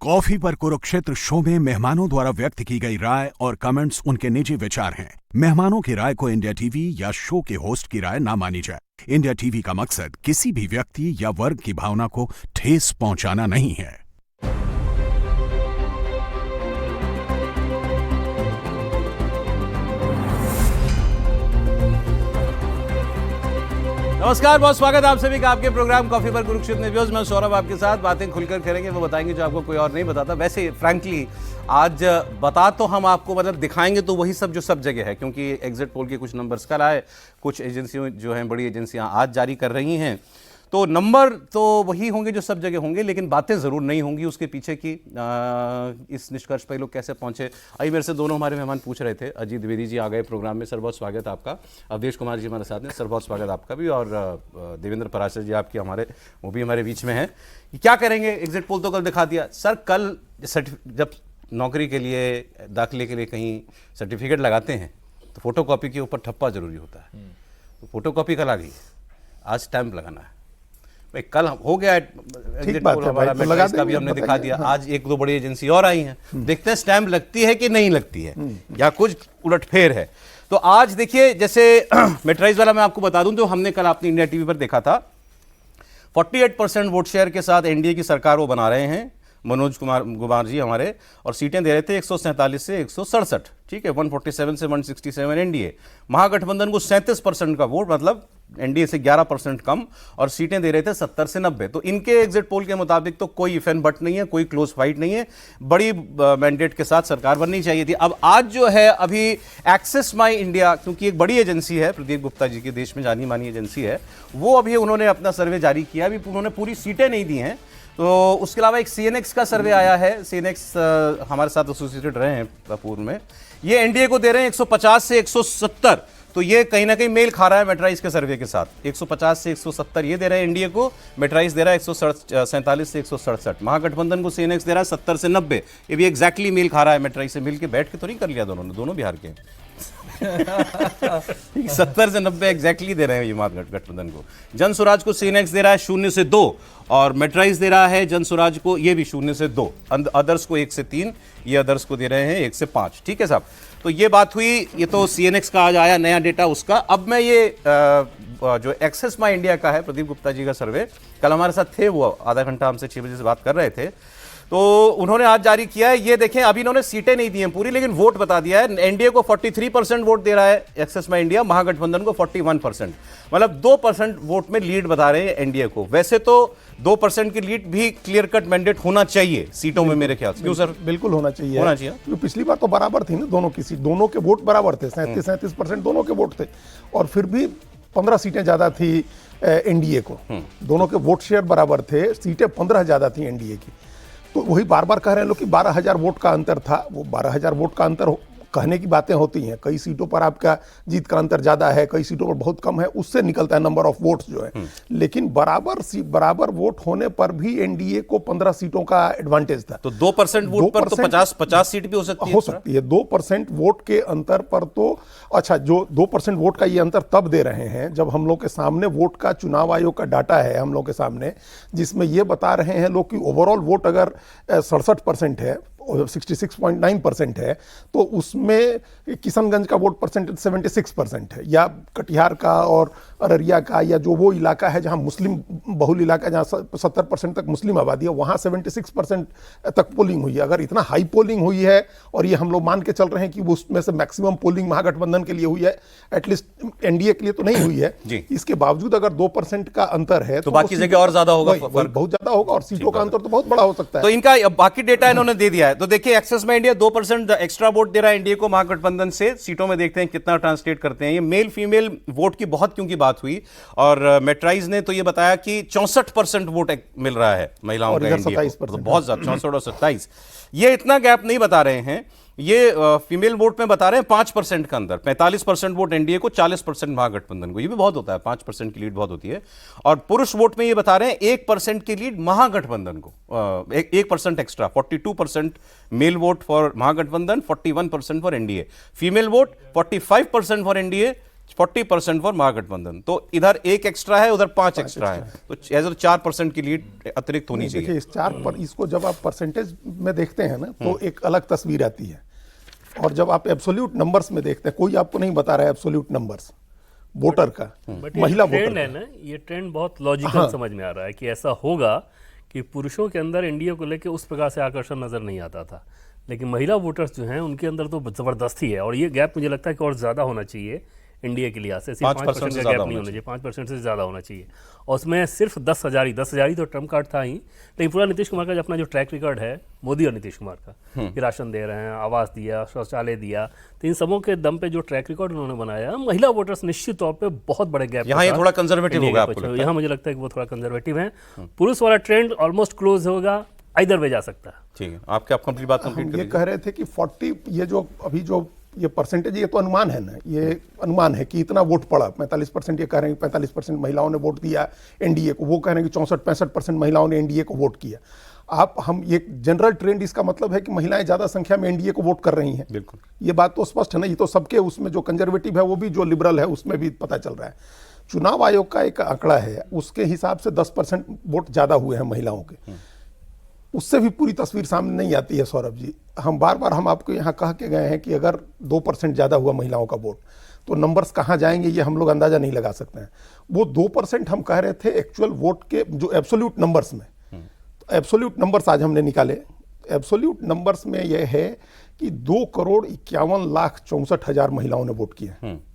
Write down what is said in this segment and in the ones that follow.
Coffee पर Kurukshetra show में मेहमानों द्वारा व्यक्त की गई राय और कमेंट्स उनके निजी विचार हैं। मेहमानों की राय को इंडिया टीवी या शो के होस्ट की राय ना मानी जाए। इंडिया टीवी का मकसद किसी भी व्यक्ति या वर्ग की भावना को ठेस पहुंचाना नहीं है। नमस्कार, बहुत स्वागत है आप सभी का आपके प्रोग्राम कॉफी पर कुरुक्षेत्र में। मैं सौरभ आपके साथ बातें खुलकर करेंगे, वो बताएंगे जो आपको कोई और नहीं बताता। वैसे फ्रैंकली आज बता तो हम आपको मतलब दिखाएंगे तो वही सब जो सब जगह है, क्योंकि एग्जिट पोल के कुछ नंबर्स कल आए, कुछ एजेंसियों जो हैं बड़ी एजेंसियां आज जारी कर रही हैं, तो नंबर तो वही होंगे जो सब जगह होंगे, लेकिन बातें ज़रूर नहीं होंगी उसके पीछे की। इस निष्कर्ष पर लोग कैसे पहुंचे, अभी मेरे से दोनों हमारे मेहमान पूछ रहे थे। अजीत द्विवेदी जी आ गए प्रोग्राम में, सर बहुत स्वागत आपका। अवधेश कुमार जी हमारे साथ हैं, सर बहुत स्वागत आपका भी। और देवेंद्र पराशर जी आपकी वो भी हमारे बीच में हैं। क्या करेंगे, एग्जिट पोल तो कल दिखा दिया। सर कल जब नौकरी के लिए, दाखिले के लिए कहीं सर्टिफिकेट लगाते हैं तो फोटो कॉपी के ऊपर ठप्पा जरूरी होता है। तो फोटो कॉपी कल आ गई, आज स्टैंप लगाना है। भाई कल हो गया एग्जिट पोल हमारा, मैट्रिक्स का भी हमने दिखा दिया। आज एक दो बड़ी एजेंसी और आई हैं, देखते हैं स्टैंप लगती है कि नहीं लगती है या कुछ उलटफेर है। तो आज देखिए, जैसे मैट्रिक्स वाला मैं आपको बता दूं तो हमने कल आपने इंडिया टीवी पर देखा था, 48% वोट शेयर के साथ एनडीए की सरकार वो बना रहे हैं मनोज कुमार जी हमारे, और सीटें दे रहे थे 147 से 167, ठीक है, 147 से 167 एनडीए। महागठबंधन को 37% का वोट, मतलब एनडीए से 11% कम, और सीटें दे रहे थे 70 से 90। तो इनके एग्जिट पोल के मुताबिक तो कोई इफ एंड बट नहीं है, कोई क्लोज फाइट नहीं है, बड़ी मैंडेट के साथ सरकार बननी चाहिए थी। अब आज जो है अभी एक्सेस माई इंडिया, क्योंकि एक बड़ी एजेंसी है, प्रदीप गुप्ता जी की देश में जानी मानी एजेंसी है, वो अभी उन्होंने अपना सर्वे जारी किया। अभी उन्होंने पूरी सीटें नहीं दी हैं, तो उसके अलावा एक सीएनएक्स का सर्वे आया है। सीएनएक्स हमारे साथ एसोसिएटेड रहे हैं पूर्व में। ये एनडीए को दे रहे हैं 150 से 170, तो ये कहीं ना कहीं मेल खा रहा है मेट्राइज के सर्वे के साथ। 150 से 170 ये दे रहे हैं एनडीए को, मेट्राइज दे रहा है 147 से 167। महागठबंधन को सीएनएक्स दे रहा है 70 से 90। ये भी एग्जैक्टली मेल खा रहा है मेट्राइज से। मिल के बैठ के तो नहीं कर लिया दोनों ने, दोनों बिहार के 70 से 90 एग्जैक्टली दे रहे हैं ये महागठबंधन को। जन स्वराज को सीएनएक्स दे रहा है 0 से 2, और मेट्राइज दे रहा है जन स्वराज को, ये भी 0 से 2, अदर्स को 1 से 3, ये अदर्स को दे रहे हैं 1 से 5। ठीक है साहब, तो ये बात हुई। ये तो सीएनएक्स का आज आया नया डेटा उसका। अब मैं ये जो एक्सेस माई इंडिया का है, प्रदीप गुप्ता जी का सर्वे, कल हमारे साथ थे, वो आधा घंटा हमसे 6 बजे से बात कर रहे थे, तो उन्होंने आज जारी किया है। ये देखें, अभी इन्होंने सीटें नहीं दी हैं पूरी, लेकिन वोट बता दिया है। एनडीए को 43% वोट दे रहा है एक्सेस माई इंडिया, महागठबंधन को 41%, मतलब 2% वोट में लीड बता रहे हैं एनडीए को। वैसे तो 2% की लीड भी क्लियर कट मैंडेट होना चाहिए सीटों में मेरे ख्याल से। क्यों सर? बिल्कुल होना चाहिए, होना चाहिए, क्योंकि पिछली बार तो बराबर थी ना दोनों की सीट, दोनों के वोट बराबर थे, 37% दोनों के वोट थे, और फिर भी 15 सीटें ज्यादा थी एनडीए को। दोनों के वोट शेयर बराबर थे, सीटें 15 ज्यादा थी एनडीए की। तो वही बार बार कह रहे हैं लोग कि 12,000 वोट का अंतर था। वो 12,000 वोट का अंतर कहने की बातें होती हैं, कई सीटों पर आपका जीत का अंतर ज्यादा है, कई सीटों पर बहुत कम है, उससे निकलता है नंबर ऑफ वोट्स जो है। लेकिन बराबर वोट होने पर भी एनडीए को 15 सीटों का एडवांटेज था। तो 2% वोट पर तो 50 सीट भी हो सकती है। 2% वोट के अंतर पर तो, अच्छा, जो 2% वोट का ये अंतर तब दे रहे हैं जब हम लोग के सामने वोट का चुनाव आयोग का डाटा है हम लोग के सामने, जिसमें ये बता रहे हैं लोग कि ओवरऑल वोट अगर 67% है, 66.9% है, तो उसमें किशनगंज का वोट परसेंटेज 76% है, या कटिहार का और अररिया का, या जो वो इलाका है जहां मुस्लिम बहुल इलाका, जहां 70% तक मुस्लिम आबादी है, वहां 76% तक पोलिंग हुई है। अगर इतना हाई पोलिंग हुई है, और ये हम लोग मान के चल रहे हैं कि उसमें से मैक्सिमम पोलिंग महागठबंधन के लिए हुई है, एटलीस्ट एनडीए के लिए तो नहीं हुई है, इसके बावजूद अगर 2% का अंतर है तो बाकी जगह और ज्यादा होगा, बहुत ज्यादा होगा, और सीटों का अंतर तो बहुत बड़ा हो सकता है। तो इनका बाकी डेटा इन्होंने दे दिया है। तो देखिए, access My India 2% extra vote दे रहा है एनडीए को महागठबंधन से। सीटों में देखते हैं कितना ट्रांसलेट करते हैं। ये मेल फीमेल वोट की बहुत क्योंकि बात हुई, और मेट्राइज ने तो ये बताया कि 64% वोट मिल रहा है महिलाओं का एनडीए को, तो बहुत ज्यादा, 64 और 27। ये इतना गैप नहीं बता रहे हैं, ये फीमेल वोट में बता रहे हैं 5% का अंदर। 45% वोट एनडीए को, 40% महागठबंधन को। ये भी बहुत होता है, 5% की लीड बहुत होती है। और पुरुष वोट में ये बता रहे हैं 1% की लीड महागठबंधन को, 1% extra, 42% male vote for Mahagathbandhan, 41% for NDA. Female vote 45% for NDA, 40% for Mahagathbandhan. तो इधर 1 एक्स्ट्रा है, उधर 5 एक्स्ट्रा है, तो एज 4% की लीड अतिरिक्त होनी चाहिए। देखिए, इस 4 पर इसको जब आप परसेंटेज में देखते हैं ना, तो एक अलग तस्वीर आती है, और जब आप एब्सोल्यूट नंबर्स में देखते हैं, कोई आपको नहीं बता रहा है एब्सोल्यूट नंबर्स वोटर का, महिला वोटर ट्रेंड है ना, ये ट्रेंड बहुत लॉजिकल समझ में आ रहा है कि ऐसा होगा कि पुरुषों के अंदर एनडीए को लेकर उस प्रकार से आकर्षण नजर नहीं आता था, लेकिन महिला वोटर्स जो हैं उनके अंदर तो जबरदस्ती है, और ये गैप मुझे लगता है कि और ज्यादा होना चाहिए एनडीए के लिहाज से। सिर्फ 5% का गैप नहीं होना चाहिए, 5% से ज्यादा होना चाहिए। और उसमें सिर्फ 10,000 ही तो ट्रम्प कार्ड था ही, लेकिन पूरा नीतीश कुमार का जो अपना जो ट्रैक रिकॉर्ड है, मोदी और नीतीश कुमार का, कि राशन दे रहे हैं, आवास दिया, शौचालय दिया, तो इन सबों के दम पे जो ट्रैक रिकॉर्ड उन्होंने बनाया, महिला वोटर्स निश्चित तौर पे बहुत बड़े गैप, यहाँ ये थोड़ा कंजर्वेटिव होगा आपको लगता है? यहाँ मुझे लगता है कि वो थोड़ा कंजर्वेटिव है। पुरुष वाला ट्रेंड ऑलमोस्ट क्लोज होगा, इधर वे जा सकता है। ठीक है, आप कंप्लीट बात कंप्लीट ये कह रहे थे कि 40, ये जो अभी जो ये परसेंटेज, ये तो अनुमान है ना, ये अनुमान है कि इतना वोट पड़ा। 45% ये कह रहे हैं कि 45% महिलाओं ने वोट दिया एनडीए को, वो कह रहे हैं कि 64-65% महिलाओं ने एनडीए को वोट किया। हम ये जनरल ट्रेंड, इसका मतलब है कि महिलाएं ज्यादा संख्या में एनडीए को वोट कर रही हैं। बिल्कुल, ये बात तो स्पष्ट है ना, ये तो सबके, उसमें जो कंजर्वेटिव है वो भी, जो लिबरल है उसमें भी पता चल रहा है। चुनाव आयोग का एक आंकड़ा है, उसके हिसाब से 10% वोट ज्यादा हुए हैं महिलाओं के, उससे भी पूरी तस्वीर सामने नहीं आती है सौरभ जी। हम बार हम आपको यहाँ कह के गए हैं कि अगर 2% ज़्यादा हुआ महिलाओं का वोट, तो नंबर्स कहाँ जाएंगे ये हम लोग अंदाजा नहीं लगा सकते हैं। वो 2% हम कह रहे थे एक्चुअल वोट के जो एब्सोल्यूट नंबर्स में, तो एब्सोल्यूट नंबर्स आज हमने निकाले। एब्सोल्यूट नंबर्स में यह है कि 2,51,64,000 महिलाओं ने वोट किया।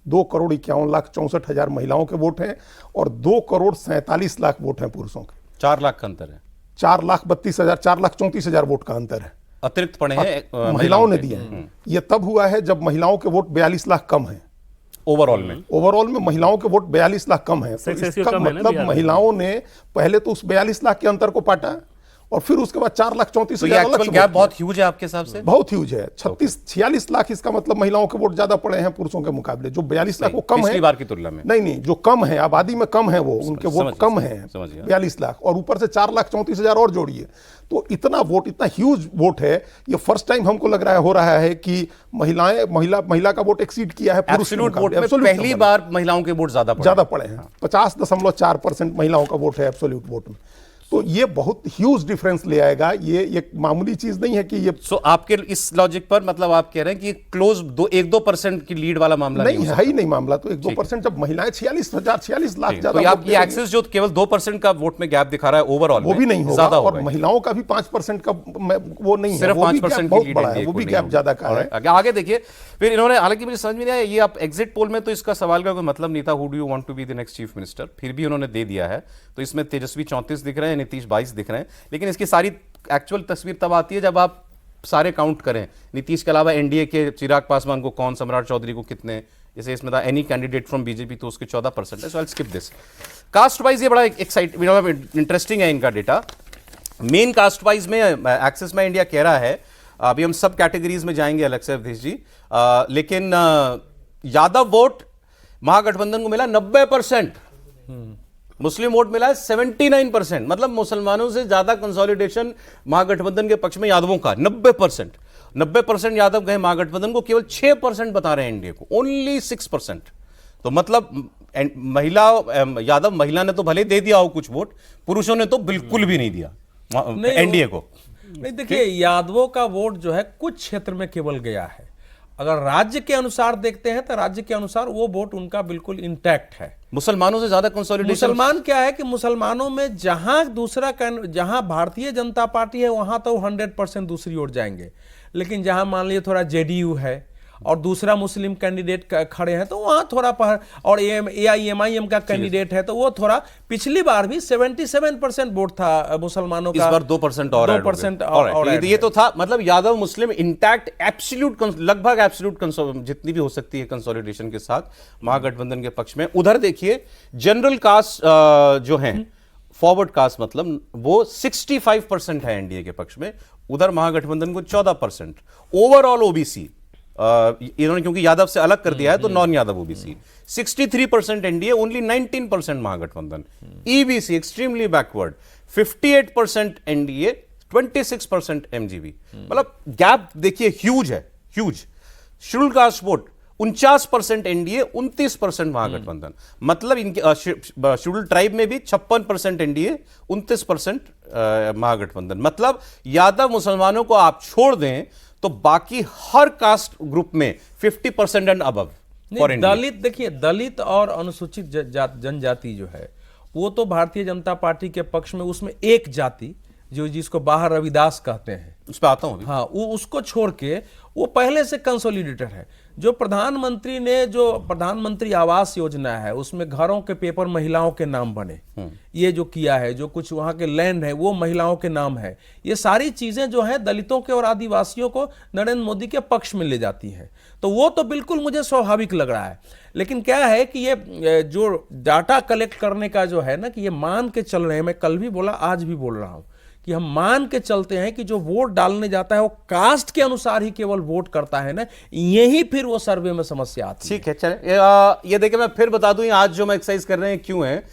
2,51,64,000 महिलाओं के वोट हैं, और 2,47,00,000 वोट हैं पुरुषों के। 4 लाख का अंतर है, 4,32,000, 4,34,000 वोट का अंतर है, अतिरिक्त पड़े हैं महिलाओं ने दिए हैं। ये तब हुआ है जब महिलाओं के वोट 42 लाख कम है। ओवरऑल में महिलाओं के वोट 42 लाख कम है, तो इसका मतलब महिलाओं ने पहले तो उस 42 लाख के अंतर को पाटा, और फिर उसके बाद 4,34,000 गैप बहुत ह्यूज है आपके हिसाब से? बहुत ह्यूज है। 46 लाख इसका मतलब महिलाओं के वोट ज्यादा पड़े हैं पुरुषों के मुकाबले। जो 42 लाख वो कम है पिछली बार की तुलना में, नहीं, जो कम है आबादी में, कम है वो, उनके वोट कम है 42 लाख, और ऊपर से 4,34,000 और जोड़िए, तो इतना वोट, इतना ह्यूज वोट है। ये फर्स्ट टाइम हमको लग रहा है, हो रहा है कि महिला का वोट एक्सीड किया है पुरुष वोट में। पहली बार महिलाओं के वोट ज्यादा पड़े हैं। 50.4% महिलाओं का वोट है एब्सोल्यूट वोट में। तो ये बहुत ह्यूज डिफरेंस ले आएगा। ये एक मामूली चीज नहीं है कि ये। सो आपके इस लॉजिक पर मतलब आप कह रहे हैं कि क्लोज 1-2% की लीड वाला मामला नहीं है ही नहीं मामला। तो 1-2% जब महिलाएं 46 लाख ज्यादा, तो आप ये एक्सेस जो केवल 2% का वोट में गैप दिखा रहा है ओवरऑल, वो भी नहीं होगा, और महिलाओं का भी 5% का वो नहीं है, सिर्फ 5% बहुत बड़ा है, वो भी गैप ज्यादा का है। आगे देखिए, फिर इन्होंने, हालांकि मुझे समझ में नहीं आया, ये आप एग्जिट पोल में तो इसका सवाल का कोई मतलब नहीं था, who do you want to be the next chief minister, फिर भी उन्होंने दे दिया है। तो इसमें तेजस्वी 34 दिख रहे हैं, नीतीश 22 दिख रहे हैं, लेकिन इसकी सारी एक्चुअल तस्वीर तब आती है जब आप सारे काउंट करें। नीतीश के अलावा एनडीए के चिराग पासवान को कौन, सम्राट चौधरी को कितने, जैसे इसमें था एनी कैंडिडेट फ्रॉम बीजेपी, तो उसके 14% है। So I skip this. Caste wise ये बड़ा इंटरेस्टिंग है इनका डेटा। मेन कास्ट वाइज में एक्सेस में इंडिया कह रहा है, अभी हम सब कैटेगरीज में जाएंगे अलग से अवधेश जी, लेकिन यादव वोट महागठबंधन को मिला 90%, मुस्लिम वोट मिला है 79%, मतलब मुसलमानों से ज्यादा कंसोलिडेशन महागठबंधन के पक्ष में यादवों का 90% यादव गए महागठबंधन को, केवल 6% बता रहे हैं एनडीए को, ओनली 6%। तो मतलब यादव महिला ने तो भले दे दिया हो कुछ वोट, पुरुषों ने तो बिल्कुल भी नहीं दिया एनडीए को। नहीं, देखिए यादवों का वोट जो है कुछ क्षेत्र में केवल गया है। अगर राज्य के अनुसार देखते हैं तो राज्य के अनुसार वो वोट उनका बिल्कुल इंटैक्ट है। मुसलमानों से ज्यादा कंसोलिडेशन, मुसलमान क्या है कि मुसलमानों में जहां भारतीय जनता पार्टी है वहां तो 100% दूसरी ओर जाएंगे, लेकिन जहां मान लीजिए थोड़ा जेडीयू है और दूसरा मुस्लिम कैंडिडेट खड़े हैं तो वहां थोड़ा और एआईएमआईएम का कैंडिडेट है तो वो थोड़ा, पिछली बार भी 77% वोट था मुसलमानों का, इस बार 2% और ये तो था। मतलब यादव मुस्लिम इंटैक्ट, एब्सोल्यूट, लगभग एब्सोल्यूट जितनी भी हो सकती है कंसोलिडेशन के साथ महागठबंधन के पक्ष में। उधर देखिए जनरल कास्ट जो है, फॉरवर्ड कास्ट, मतलब वो 65% है एनडीए के पक्ष में, उधर महागठबंधन को 14%। ओवरऑल ओबीसी इन्होंने क्योंकि यादव से अलग कर दिया है तो non Yadav OBC 63% NDA, only 19% Mahagathbandhan. EBC extremely backward 58% NDA, 26% MGB. मतलब गैप देखिए ह्यूज है, huge. Scheduled caste vote 49% NDA, 29% Mahagathbandhan. मतलब इनके शेड्यूल्ड ट्राइब में भी 56% एनडीए, 29% महागठबंधन। मतलब यादव मुसलमानों को आप छोड़ दें तो बाकी हर कास्ट ग्रुप में 50% एंड अबव। दलित, देखिए दलित और अनुसूचित जनजाति जो है वो तो भारतीय जनता पार्टी के पक्ष में, उसमें एक जाति जो जिसको बाहर रविदास कहते हैं, उस पर आता हूं अभी। हाँ, वो उसको छोड़ के वो पहले से कंसोलिडेटेड है। जो प्रधानमंत्री ने जो प्रधानमंत्री आवास योजना है उसमें घरों के पेपर महिलाओं के नाम बने, ये जो किया है, जो कुछ वहां के लैंड है वो महिलाओं के नाम है, ये सारी चीजें जो है दलितों के और आदिवासियों को नरेंद्र मोदी के पक्ष में ले जाती हैं। तो वो तो बिल्कुल मुझे स्वाभाविक लग रहा है। लेकिन क्या है कि ये जो डाटा कलेक्ट करने का जो है ना, कि ये मान के चल रहे हैं, मैं कल भी बोला आज भी बोल रहा हूं कि हम मान के चलते हैं कि जो वोट डालने जाता है वो कास्ट के अनुसार ही केवल वोट करता है ना, यही फिर वो सर्वे में समस्या आती है। ठीक है, चले ये देखिए, मैं फिर बता दूं आज जो हम एक्सरसाइज कर रहे हैं क्यों है।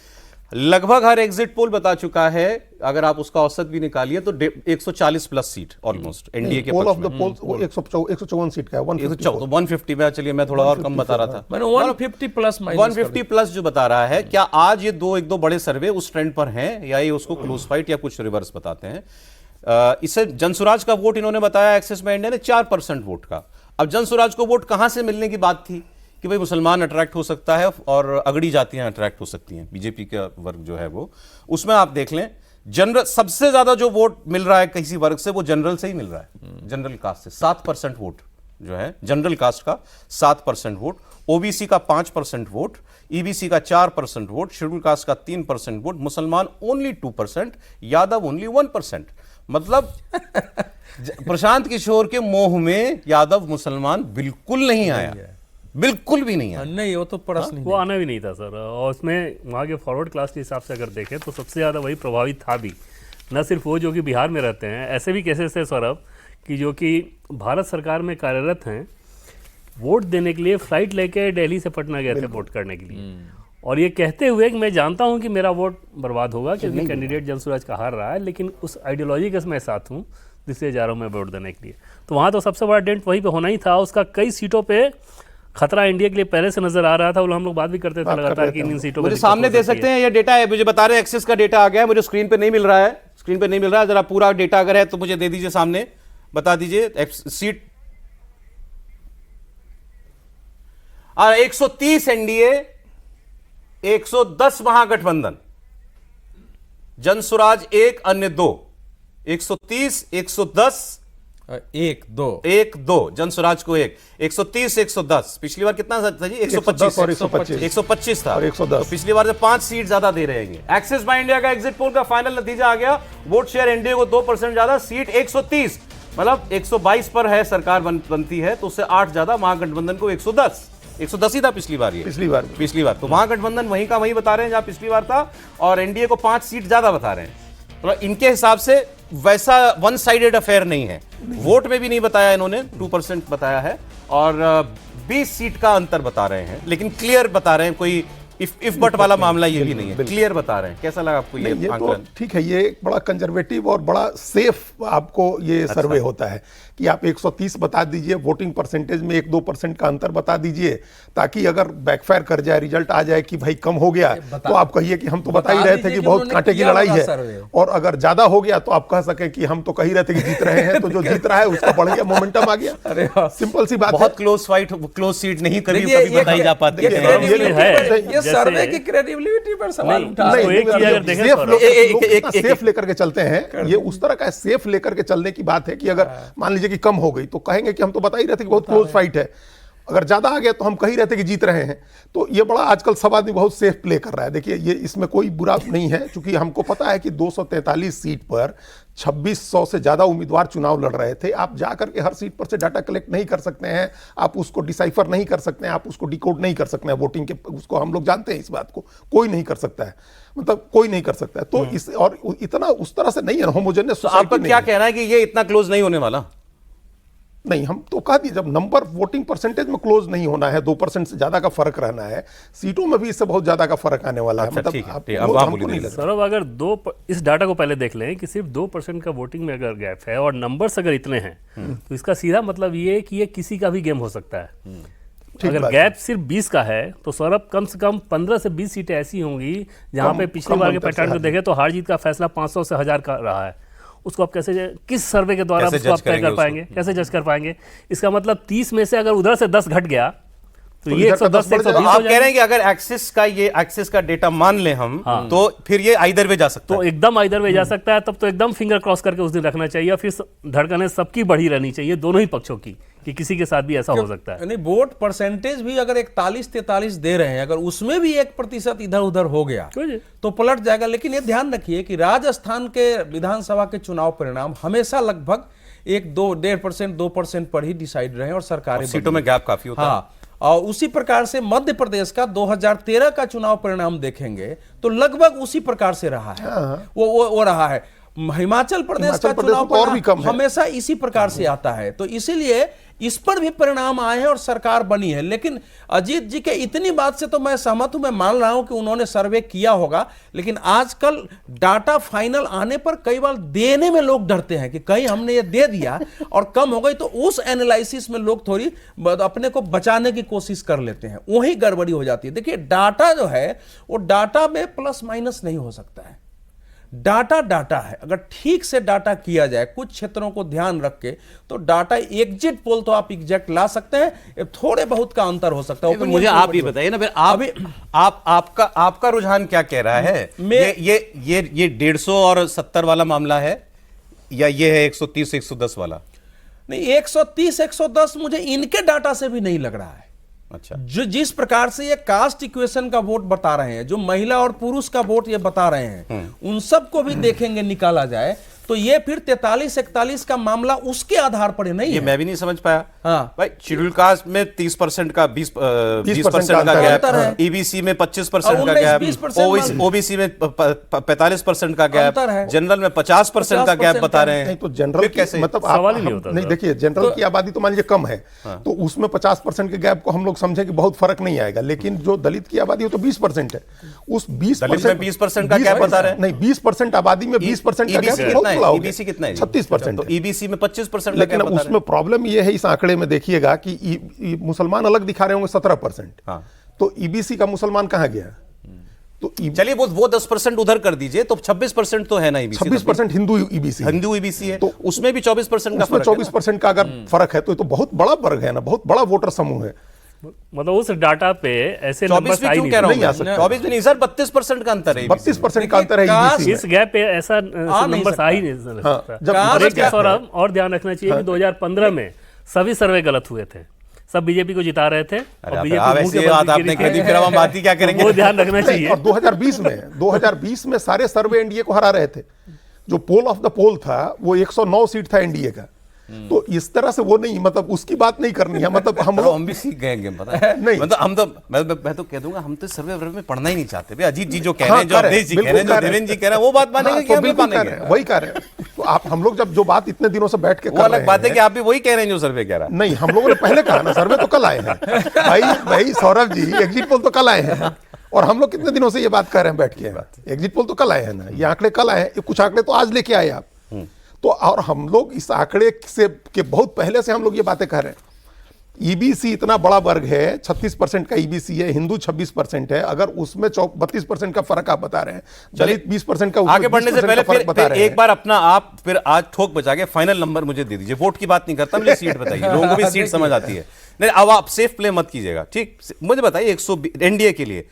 लगभग हर एग्जिट पोल बता चुका है, अगर आप उसका औसत भी निकालिए तो 140 प्लस सीट ऑलमोस्ट एनडीए के पोल पक्ष ऑफ द पोल्स 154 सीट का है, 154। तो 150 में, चलिए मैं थोड़ा और कम बता रहा था, मैंने 150 प्लस 150 प्लस जो बता रहा है। क्या आज ये एक दो बड़े सर्वे उस ट्रेंड पर हैं, या ये उसको क्लोज फाइट या कुछ रिवर्स बताते हैं? इसे जनसुराज का वोट इन्होंने बताया एक्सिस में इंडिया ने 4% वोट का। अब जनसुराज को वोट कहां से मिलने की बात थी कि भाई मुसलमान अट्रैक्ट हो सकता है और अगड़ी जातियां अट्रैक्ट हो सकती हैं, बीजेपी का वर्ग जो है वो, उसमें आप देख लें जनरल सबसे ज्यादा जो वोट मिल रहा है किसी वर्ग से वो जनरल से ही मिल रहा है, जनरल कास्ट से 7% वोट जो है, जनरल कास्ट का 7% वोट, ओबीसी का 5% वोट, ईबीसी का 4% वोट, शेड्यूल कास्ट का 3% वोट, मुसलमान ओनली 2%, यादव ओनली 1%। मतलब प्रशांत किशोर के मोह में यादव मुसलमान बिल्कुल नहीं आया, बिल्कुल भी नहीं आया। नहीं, वो तो प्रश्न ही वो आना भी नहीं था सर। और उसमें वहाँ के फॉरवर्ड क्लास के हिसाब से अगर देखें तो सबसे ज़्यादा वही प्रभावित था भी, न सिर्फ वो जो कि बिहार में रहते हैं, ऐसे भी केसेस थे सौरभ कि जो कि भारत सरकार में कार्यरत हैं, वोट देने के लिए फ्लाइट लेके दिल्ली से पटना गए थे वोट करने के लिए, और ये कहते हुए कि मैं जानता हूं कि मेरा वोट बर्बाद होगा क्योंकि कैंडिडेट जनसुराज का हार रहा है, लेकिन उस आइडियोलॉजी के मैं साथ हूं जिससे जा रहा हूं मैं वोट देने के लिए। तो वहाँ तो सबसे बड़ा डेंट वहीं पे होना ही था। उसका कई सीटों पे खतरा इंडिया के लिए पहले से नजर आ रहा था, और हम लोग बात भी करते थे लगातार कि इन सीटों मुझे सामने दे सकते हैं, ये डेटा है, मुझे बता रहे हैं एक्सेस का डेटा आ गया है, मुझे स्क्रीन पे नहीं मिल रहा है, स्क्रीन पे नहीं मिल रहा है। जरा पूरा डेटा अगर है तो मुझे दे दीजिए, सामने बता दीजिए। सीट 130 एनडीए, 110 महागठबंधन, जनसुराज 1 अन्य 2, 130 110 1-2 जनसुराज को 130 110। पिछली बार कितना था जी? 125 और 125 था और 110। तो पिछली बार से 5 सीट ज्यादा दे रहे हैं। एक्सिस बाय इंडिया का एग्जिट पोल का फाइनल नतीजा आ गया, वोट शेयर एनडीए को 2% ज्यादा, सीट 130, मतलब 122 पर है सरकार बनती है तो उससे 8 ज्यादा, महागठबंधन को 110 ही था पिछली बार। ये पिछली बार तो महागठबंधन वहीं का वहीं बता रहे हैं जहां पिछली बार था, और एनडीए को 5 सीट ज्यादा बता रहे हैं। तो इनके हिसाब से वैसा वन साइडेड अफेयर नहीं है। वोट में भी नहीं बताया इन्होंने, 2% बताया है, और 20 सीट का अंतर बता रहे हैं, लेकिन क्लियर बता रहे हैं, कोई इफ बट वाला मामला ये भी नहीं है, क्लियर बता रहे हैं। कैसा लगा आपको ये आंकलन? तो ठीक है, ये बड़ा कंजर्वेटिव और बड़ा सेफ आपको ये सर्वे होता है कि आप 130 बता दीजिए, वोटिंग परसेंटेज में 1-2% का अंतर बता दीजिए, ताकि अगर बैकफायर कर जाए, रिजल्ट आ जाए कि भाई कम हो गया तो आप कहिए कि हम तो बता ही रहे थे कि बहुत कांटे की लड़ाई है, और अगर ज्यादा हो गया तो आप कह सके कि हम तो कह ही रहे थे कि जीत रहे हैं, तो जो जीत रहा है उसका बढ़ गया, मोमेंटम आ गया। सिंपल सी बात है। बहुत क्लोज फाइट, क्लोज सीट नहीं कभी बताई जा पाती है। सर्वे की क्रेडिबिलिटी पर सवाल उठा सेफ लेकर के चलते हैं, ये उस तरह का सेफ लेकर के चलने की बात है कि अगर मान लीजिए कि कम हो गई तो कहेंगे कि हम तो बता ही रहे थे कि बहुत क्लोज फाइट है, अगर ज्यादा आ गया तो हम कह ही रहे थे कि जीत रहे हैं। तो ये बड़ा आजकल सब आदमी बहुत सेफ प्ले कर रहा है। देखिए ये इसमें कोई बुरा नहीं है, क्योंकि हमको पता है कि 243 सीट पर 2600 से ज्यादा उम्मीदवार चुनाव लड़ रहे थे। आप जाकर के हर सीट पर से डाटा कलेक्ट नहीं कर सकते हैं, आप उसको डिसाइफर नहीं कर सकते हैं, आप उसको डिकोड नहीं कर सकते हैं, वोटिंग के उसको हम लोग जानते हैं, इस बात को कोई नहीं कर सकता है, मतलब कोई नहीं कर सकता है। तो इस और इतना उस तरह से नहीं है होमोजेनियस। आपका क्या कहना है कि ये इतना क्लोज नहीं होने वाला? नहीं, हम तो कह दिए, जब नंबर वोटिंग परसेंटेज में क्लोज नहीं होना है, 2% से ज्यादा का फर्क रहना है, सीटों में भी इससे बहुत ज्यादा का फर्क आने वाला है। मतलब सौरभ, अगर इस डाटा को पहले देख लें कि सिर्फ 2% का वोटिंग में अगर गैप है और नंबर्स अगर इतने हैं, तो इसका सीधा मतलब ये है कि ये किसी का भी गेम हो सकता है। अगर बात गैप सिर्फ 20 का है तो सौरभ कम से कम 15 से 20 सीटें ऐसी होंगी जहां पे पिछली बार के अंतर से पैटर्न को हार देखें तो हार जीत का फैसला 500 से 1000 का रहा है। उसको आप कैसे, किस सर्वे के द्वारा कैसे उसको आप जज तय करेंगे कर पाएंगे, कैसे जज कर पाएंगे? इसका मतलब 30 में से अगर उधर से 10 घट गया तो ये इधर का 110 से 10 बढ़ 120 आप हो कह रहे जाएगा। हैं कि अगर एक्सिस का डेटा मान लें हम, तो फिर ये आइदर वे जा सकता तो है। एकदम इधर वे जा सकता है, तब तो एकदम फिंगर क्रॉस करके उस दिन रखना चाहिए, फिर धड़कनें सबकी बढ़ी रहनी चाहिए, दोनों ही पक्षों की, कि किसी के साथ भी ऐसा हो सकता है। नहीं, वोट परसेंटेज भी अगर 41-43 दे रहे हैं, अगर उसमें भी 1% इधर उधर हो गया तो पलट जाएगा। लेकिन ये ध्यान रखिए कि राजस्थान के विधानसभा के चुनाव परिणाम हमेशा लगभग 1-1.5%, 2% पर ही डिसाइड रहे और सरकारें सीटों में गैप काफी होता है। हाँ, और उसी प्रकार से मध्य प्रदेश का 2013 का चुनाव परिणाम देखेंगे तो लगभग उसी प्रकार से रहा है। वो रहा है। हिमाचल प्रदेश का चुनाव तो और भी कम परिणाम है। हमेशा इसी प्रकार से आता है, तो इसीलिए इस पर भी परिणाम आए हैं और सरकार बनी है। लेकिन अजीत जी के इतनी बात से तो मैं सहमत हूं, मैं मान रहा हूं कि उन्होंने सर्वे किया होगा, लेकिन आजकल डाटा फाइनल आने पर कई बार देने में लोग डरते हैं कि कहीं हमने ये दे दिया और कम हो गई, तो उस एनालिसिस में लोग थोड़ी अपने को बचाने की कोशिश कर लेते हैं, वही गड़बड़ी हो जाती है। देखिए, डाटा जो है वो डाटा में प्लस माइनस नहीं हो सकता है। डाटा है, अगर ठीक से डाटा किया जाए कुछ क्षेत्रों को ध्यान रख के, तो डाटा एग्जिट पोल तो आप एग्जैक्ट ला सकते हैं, थोड़े बहुत का अंतर हो सकता है। तो मुझे आप ये बताइए ना, फिर आपका रुझान क्या कह रहा है? ये 150 और 70 वाला मामला है, या ये है 130 110 वाला? नहीं, 130 110 मुझे इनके डाटा से भी नहीं लग रहा है। अच्छा, जो जिस प्रकार से ये कास्ट इक्वेशन का वोट बता रहे हैं, जो महिला और पुरुष का वोट ये बता रहे हैं, उन सब को भी देखेंगे, निकाला जाए तो ये फिर 43-41 का मामला उसके आधार पर नहीं ये है। मैं भी नहीं समझ पाया। हाँ। भाई, शेड्यूल कास्ट में 30% का 20% का अंतर है। गैप, ईबीसी में 25% का 19-20% गैप, ओबीसी में 45% का गैप, अंतर है। जनरल में 50% का गैप बता रहे हैं। नहीं, तो जनरल कैसे? मतलब सवाल ही नहीं होता नहीं, सर। देखिए, जनरल की आबादी तो मान लीजिए कम है, तो उसमें 50% के गैप को हम लोग समझे कि बहुत फर्क नहीं आएगा, लेकिन जो दलित की आबादी है तो 20% है। उस 20% दलित में 20% का गैप बता रहे हैं। नहीं, 20% आबादी में 20% का गैप EBC बहुत कितना है? बड़ा हो गया। EBC कितना है? 36% तो ईबीसी में 25% लेकिन का गैप बता रहे उसमें प्रॉब्लम यह है, इस आंकड़े में देखिएगा कि मुसलमान अलग दिखा रहे होंगे 17%, हाँ। तो ईबीसी का मुसलमान कहां गया? तो हैं। चलिए वो 10% उधर कर दीजिए, तो 26% तो है ना EBC. 26% Hindu EBC, Hindu EBC है, तो तो उसमें भी 24% का उसमें फर्क है ना। 24% का अगर फर्क है तो ये तो बहुत बड़ा वर्ग है ना, बहुत बड़ा वोटर समूह है। मतलब उस डाटा पे ऐसे 24 नंबर्स में आ ही क्यों नहीं कह रहा नहीं आ हूं? सकता। 24 में नहीं सर, 32% का अंतर है। 32% का अंतर है कास्ट- ईबीसी में। इस गैप पे ऐसा नहीं नंबर सकता। आ ही नहीं सकता। जब कास्ट बजट क्या गैप है। और ध्यान रखना चाहिए कि 2015 में सभी सर्वे गलत हुए थे, सब बीजेपी को जिता रहे थे और आप बीजेपी मुंह ऐसे के बल बात पे आपने गिरी कह दी, थी। फिर हम बात ही क्या करेंगे? वो ध्यान रखना चाहिए। और 2020 में सारे सर्वे एनडीए को हरा रहे थे। जो पोल ऑफ द पोल था वो 109 सीट था एनडीए का। तो इस तरह से वो नहीं, मतलब उसकी बात नहीं करनी है, मतलब हम लोग हम भी सीख गए गेम, पता है? नहीं। मतलब हम तो मैं तो कह दूंगा, हम तो सर्वे वर्वे में पढ़ना ही नहीं चाहते। भाई, अजीत जी जो कह रहे हाँ, हैं, जो कर रहे अवधेश जी कह बिल्कुल रहे हैं, जो कर रहे देवेंद्र जी कह रहे हैं, वो बात मानेंगे हाँ, कि तो हम भी बिल्कुल कर मानेंगे? रहे हैं, वही कर रहे हैं। तो आप हम लोग जब जो बात इतने दिनों से बैठ के वो कर अलग रहे बात है हैं, कि आप भी वही कह रहे हैं जो सर्वे कह रहा है। नहीं, हम लोगों ने पहले कहा ना, सर्वे तो कल आए हैं भाई सौरभ जी, एग्जिट पोल तो कल आए हैं, और हम लोग कितने दिनों से ये बात कर रहे हैं बैठ के। एग्जिट पोल तो कल आए हैं ना, ये आंकड़े कल आए हैं, कुछ आंकड़े तो आज लेके आए आप। तो और हम लोग इस आंकड़े से के बहुत पहले से हम लोग ये बातें कर रहे हैं। ईबीसी इतना बड़ा वर्ग है, 36% का ईबीसी है, हिंदू 26% है, अगर उसमें 32% का फर्क आप बता रहे हैं, दलित 20% का, आगे बढ़ने से पहले फर्क बता फिर रहे एक हैं। बार अपना आप फिर आज ठोक बजा के फाइनल नंबर मुझे दे दीजिए। वोट की बात नहीं करता, मुझे सीट बताइए। लोगों को भी सीट समझ आती है। नहीं, अब आप सेफ प्ले मत कीजिएगा, ठीक? मुझे बताइए, 120 एनडीए के लिए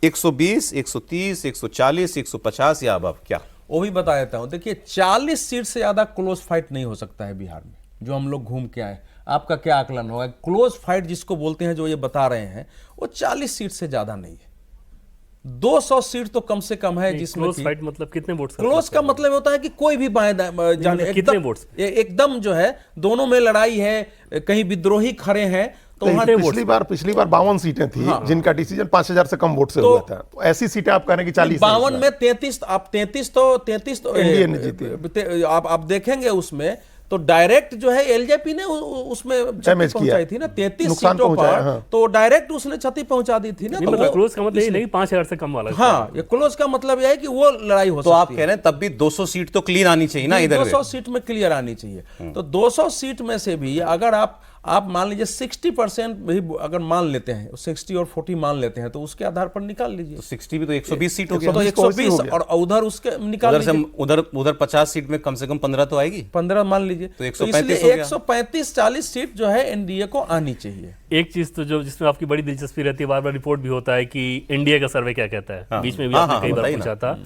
120, 130, 140, 150 या अब क्या? वो भी बता देता हूं। देखिए, 40 सीट से ज्यादा क्लोज फाइट नहीं हो सकता है बिहार में, जो हम लोग घूम के आए। आपका क्या आकलन होगा? क्लोज फाइट जिसको बोलते हैं, जो ये बता रहे हैं, वो 40 सीट से ज्यादा नहीं है। 200 सीट तो कम से कम है, जिसमें क्लोज फाइट मतलब कितने वोट्स? क्लोज का मतलब होता है कि कोई भी बाएं जाने, कितने वोट्स? एकदम जो है दोनों में लड़ाई है, कहीं विद्रोही खड़े हैं, तो वहां पिछली बार 52 सीटें थी, जिनका डिसीजन 5000 से कम वोट से हुआ था। तो ऐसी सीटें आप कह रहे हैं कि 40 52 में 33 तो एनडीए ने जीती। आप देखेंगे उसमें तो डायरेक्ट जो है एलजेपी ने उसमें क्षति Damage किया। पहुंचाई थी ना 33 नुकसान सीटों पहुंचाया, पर, हाँ। तो डायरेक्ट उसने क्षति पहुंचा दी थी ना। नहीं, तो मतलब वो क्लोज का मतलब ये नहीं 5,000 से कम वाला। हाँ, ये क्लोज का मतलब यह है कि वो लड़ाई हो तो आप सकती कह रहे हैं तब भी 200 सीट तो क्लीन आनी चाहिए ना इधर 200 सीट में क्लियर आनी चाहिए। तो 200 सीट में से भी अगर आप मान लीजिए 60% भी अगर मान लेते हैं, 60 और 40 मान लेते हैं, तो उसके आधार पर निकाल लीजिए। तो 60 भी तो 120 सीट हो गया। तो 120 और उधर उसके निकाल उधर से लीजिए उधर 50 सीट में कम से कम 15 तो आएगी। 15 मान लीजिए, तो तो 135 इसलिए हो गया। 135-40 सीट जो है एनडीए को आनी चाहिए। एक चीज तो जो जिसमें आपकी बड़ी दिलचस्पी रहती है, बार बार रिपोर्ट भी होता है कि इंडिया का सर्वे क्या कहता है। बीच में भी आपने कई बार बताइए पूछा था,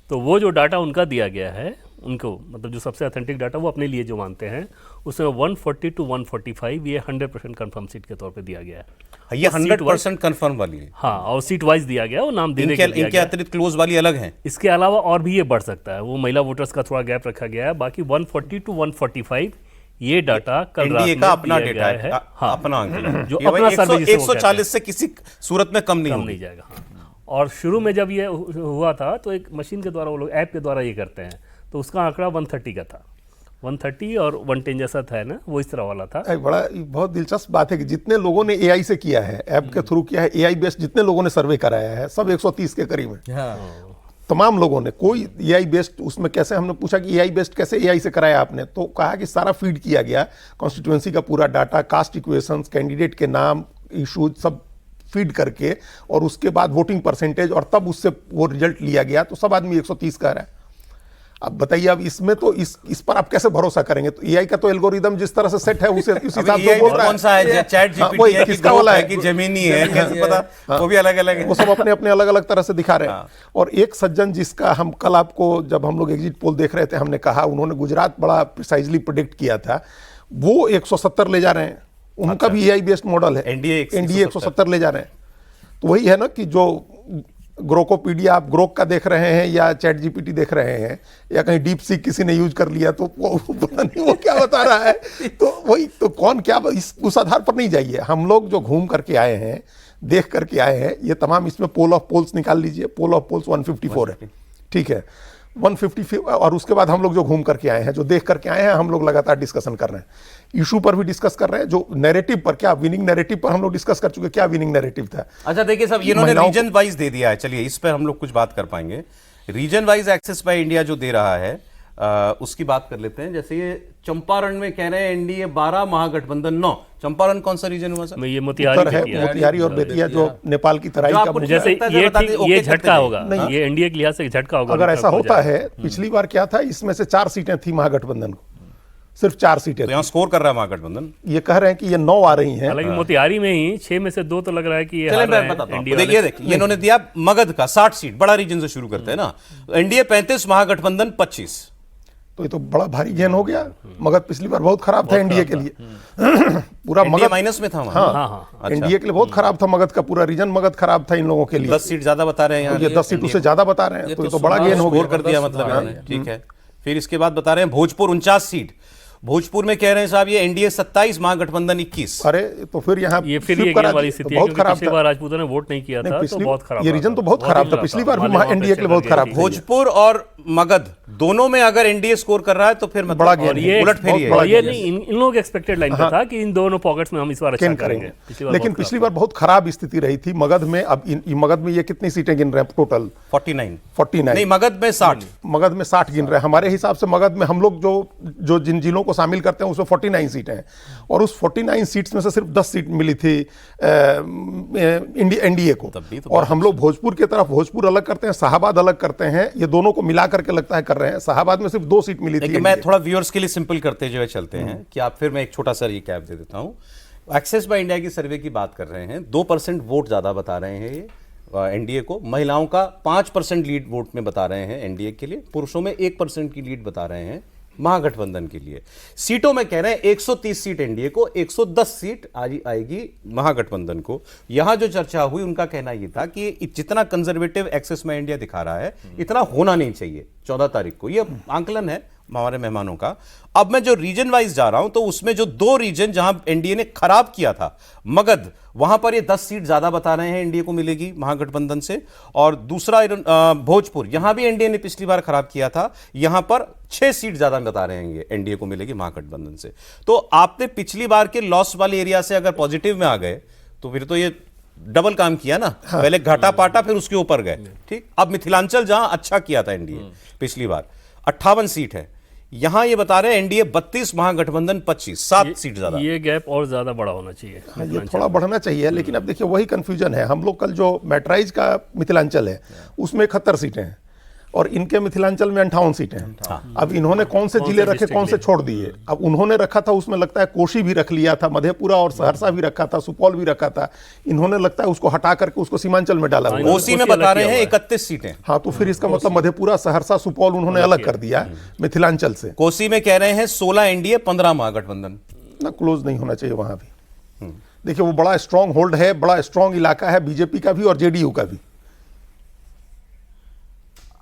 तो वो जो डाटा उनका दिया गया है, उनको मतलब जो सबसे ऑथेंटिक डाटा वो अपने लिए जो मानते हैं, उसमें 140 to 145 ये 100% कंफर्म सीट के तौर पे दिया गया है। ये और सीट 100% कंफर्म वाली है। हाँ, और सीट वाइज दिया गया, वो नाम देने के दिया इनके गया। अतिरिक्त क्लोज वाली अलग हैं। इसके अलावा और भी ये बढ़ सकता है, वो महिला वोटर्स का थोड़ा गैप रखा गया है। बाकी 140 to 145 ये डाटा कल रात एनडीए में का अपना दिया डेटा गया है, हाँ, अपना आंकड़ा जो ये भाई अपना सर्वे जिसे वो कहते हैं। 140 से किसी सूरत में कम नहीं कम होगी। नहीं जाएगा। हाँ। और शुरू में जब ये हुआ था तो एक मशीन के द्वारा वो लोग ऐप के द्वारा ये करते हैं, तो उसका आंकड़ा 130 का था, 130 और 110 जैसा था ना, वो इस तरह वाला था। बहुत दिलचस्प बात है कि जितने लोगों ने एआई से किया है, ऐप के थ्रू किया है, एआई बेस्ड जितने लोगों ने सर्वे कराया है, सब 130 के करीब है। हाँ, तमाम लोगों ने, कोई एआई बेस्ड उसमें कैसे, हमने पूछा कि एआई बेस्ड कैसे एआई से कराया आपने, तो कहा कि सारा फीड किया गया, कॉन्स्टिट्यूएंसी का पूरा डाटा, कास्ट इक्वेशंस, कैंडिडेट के नाम, इशूज सब फीड करके, और उसके बाद वोटिंग परसेंटेज, और तब उससे वो रिजल्ट लिया गया। तो सब आदमी 130 कह रहा है। अब बताइए, अब इसमें तो इस पर आप कैसे भरोसा करेंगे? तो एआई का तो एल्गोरिदम जिस तरह से सेट है उस हिसाब से बोल रहा है। कौन सा है, चैट जीपीटी है कि किसका ग्रोक वाला है है कि जेमिनी है, कैसे पता? वो भी अलग अलग है। वो सब अपने अपने अलग अलग तरह से दिखा रहे हैं। और एक सज्जन जिसका हम कल आपको जब हम लोग एग्जिट पोल देख रहे थे, हमने कहा, उन्होंने गुजरात बड़ा प्रिसाइजली प्रिडिक्ट किया था, वो 170 ले जा रहे हैं। उनका भी एआई बेस्ड मॉडल है, एनडीए 170 ले जा रहे हैं। तो वही है ना कि जो ग्रोकोपीडिया आप ग्रोक का देख रहे हैं या चैट जीपीटी देख रहे हैं या कहीं डीप सीक किसी ने यूज कर लिया, तो वो पता नहीं वो क्या बता रहा है। तो वही तो कौन क्या, उस आधार पर नहीं जाइए। हम लोग जो घूम करके आए हैं, देख करके आए हैं, ये तमाम, इसमें पोल ऑफ पोल्स निकाल लीजिए, पोल ऑफ पोल्स 154 है, ठीक है, 155। और उसके बाद हम लोग जो घूम करके आए हैं, जो देख करके आए हैं, हम लोग लगातार डिस्कशन कर रहे हैं, इशू पर भी डिस्कस कर रहे हैं, जो नैरेटिव पर, क्या विनिंग नैरेटिव पर हम लोग डिस्कस कर चुके, क्या विनिंग नैरेटिव था। अच्छा देखिए साहब, इन्होंने रीजन वाइज दे दिया है, चलिए इस पर हम लोग कुछ बात कर पाएंगे। Region wise access by India जो दे रहा है, उसकी बात कर लेते हैं। जैसे ये चंपारण में कह रहे हैं एनडीए 12, महागठबंधन 9। चंपारण कौन सा रीजन हुआ सर? ये उत्तर है, मोतिहारी और बेतिया, जो नेपाल की तराई का। जैसे ये झटका होगा, ये इंडिया के लिहाज से झटका होगा। अगर ऐसा होता है, पिछली बार क्या था, इसमें से 4 सीटें थी महागठबंधन को, सिर्फ 4 सीटें। तो यहाँ स्कोर कर रहा है महागठबंधन। ये कह रहे हैं कि ये 9 आ रही हैं। हालांकि मोतिहारी में ही 6 में से 2 तो लग रहा है कि ये चलिए मैं बताता हूं। देखिए इन्होंने दिया मगध का 60 सीट, बड़ा रीजन से शुरू करते हैं ना। एनडीए 35, महागठबंधन 25। तो ये तो बड़ा भारी गेन हो गया। मगध पिछली बार बहुत खराब था एनडीए के लिए। पूरा मगध माइनस में था। हाँ, एनडीए के लिए बहुत खराब था मगध का पूरा रीजन, मगध खराब था इन लोगों के लिए। 10 सीट ज्यादा बता रहे हैं यहाँ, ये 10 सीट उससे ज्यादा बता रहे हैं, तो ये तो बड़ा गेन हो गया। कर दिया मतलब, ठीक है। फिर इसके बाद बता रहे हैं भोजपुर 49 सीट। भोजपुर में कह रहे हैं साहब ये एनडीए 27, महागठबंधन 21। अरे तो फिर यहाँ ये फिर ये गेम वाली स्थिति है, बहुत खराब पिछली बार राजपूतों ने वोट नहीं किया था, तो बहुत खराब। ये रीजन तो बहुत खराब था, पिछली बार भी एनडीए के लिए बहुत खराब। भोजपुर और मगध दोनों में अगर एनडीए स्कोर कर रहा है तो फिर बड़ा गेन, उलट फेरी है। ये नहीं, इन लोगों के एक्सपेक्टेड लाइन पे था कि इन दोनों पॉकेट्स में हम इस बार अच्छा करेंगे। लेकिन पिछली बार बहुत खराब स्थिति रही थी मगध में। अब मगध में ये कितनी सीटें गिन रहे हैं टोटल? 49 नहीं, मगध में 60। मगध में 60 गिन रहे हैं। हमारे हिसाब से मगध में हम लोग जो जिन जिलों को शामिल करते हैं उसमें 49 सीटें हैं, और उस 49 सीट्स में से सिर्फ 10 सीट मिली थी एनडीए को। और हम लोग भोजपुर की तरफ, भोजपुर अलग करते हैं, शाहाबाद अलग करते हैं, ये दोनों को मिला करके लगता है कर रहे हैं। शाहाबाद में सिर्फ 2 सीट मिली थी। मैं थोड़ा व्यूअर्स के लिए सिंपल करते जो चलते हैं कि आप, फिर मैं एक छोटा सा रिकैप दे देता हूं। एक्सेस बाय इंडिया की सर्वे की बात कर रहे हैं, 2% वोट ज्यादा बता रहे हैं ये एनडीए को। महिलाओं का 5% लीड वोट में बता रहे हैं एनडीए के लिए। पुरुषों में 1% की लीड बता रहे हैं महागठबंधन के लिए। सीटों में कह रहे हैं 130 सीट एनडीए को, 110 सीट आएगी महागठबंधन को। यहां जो चर्चा हुई, उनका कहना यह था कि जितना कंजर्वेटिव एक्सेस में इंडिया दिखा रहा है, इतना होना नहीं चाहिए 14 तारीख को। यह आंकलन है, हमारे मेहमानों का। अब मैं जो रीजन वाइज जा रहा हूं, तो उसमें जो 2 रीजन जहां एनडीए ने खराब किया था, मगध, वहां पर ये 10 सीट ज्यादा बता रहे हैं एनडीए को मिलेगी महागठबंधन से, और दूसरा भोजपुर, यहां भी एनडीए ने पिछली बार खराब किया था, यहां पर 6 सीट ज्यादा बता रहे हैं एनडीए को मिलेगी महागठबंधन से। तो आपने पिछली बार के लॉस वाले एरिया से अगर पॉजिटिव में आ गए तो फिर तो ये डबल काम किया ना। हाँ। पहले घाटा पाटा, फिर उसके ऊपर गए। ठीक, अब मिथिलांचल जहां अच्छा किया था एनडीए पिछली बार, 58 सीट है, यहां ये बता रहे हैं एनडीए 32, महागठबंधन 25, 7 सीट ज्यादा। ये गैप और ज्यादा बड़ा होना चाहिए। हाँ, ये थोड़ा बढ़ना चाहिए, लेकिन अब देखिए वही कंफ्यूजन है। हम लोग कल जो मैट्राइज का मिथिलांचल है उसमें 71 सीटें हैं और इनके मिथिलांचल में 58 सीटें हैं। हाँ। अब इन्होंने कौन से जिले रखे, कौन से छोड़ दिए। अब उन्होंने रखा था, उसमें लगता है कोशी भी रख लिया था, मधेपुरा और सहरसा भी रखा था, सुपौल भी रखा था, इन्होंने लगता है उसको हटा करके उसको सीमांचल में डाला। कोसी में बता रहे हैं 31 सीटें। हाँ, तो फिर इसका मतलब मधेपुरा, सहरसा, सुपौल उन्होंने अलग कर दिया मिथिलांचल से। कोसी में कह रहे हैं 16 एनडीए, 15 महागठबंधन। ना, क्लोज नहीं होना चाहिए वहां भी। देखिए, वो बड़ा स्ट्रांग होल्ड है, बड़ा स्ट्रांग इलाका है बीजेपी का भी और जेडीयू का भी।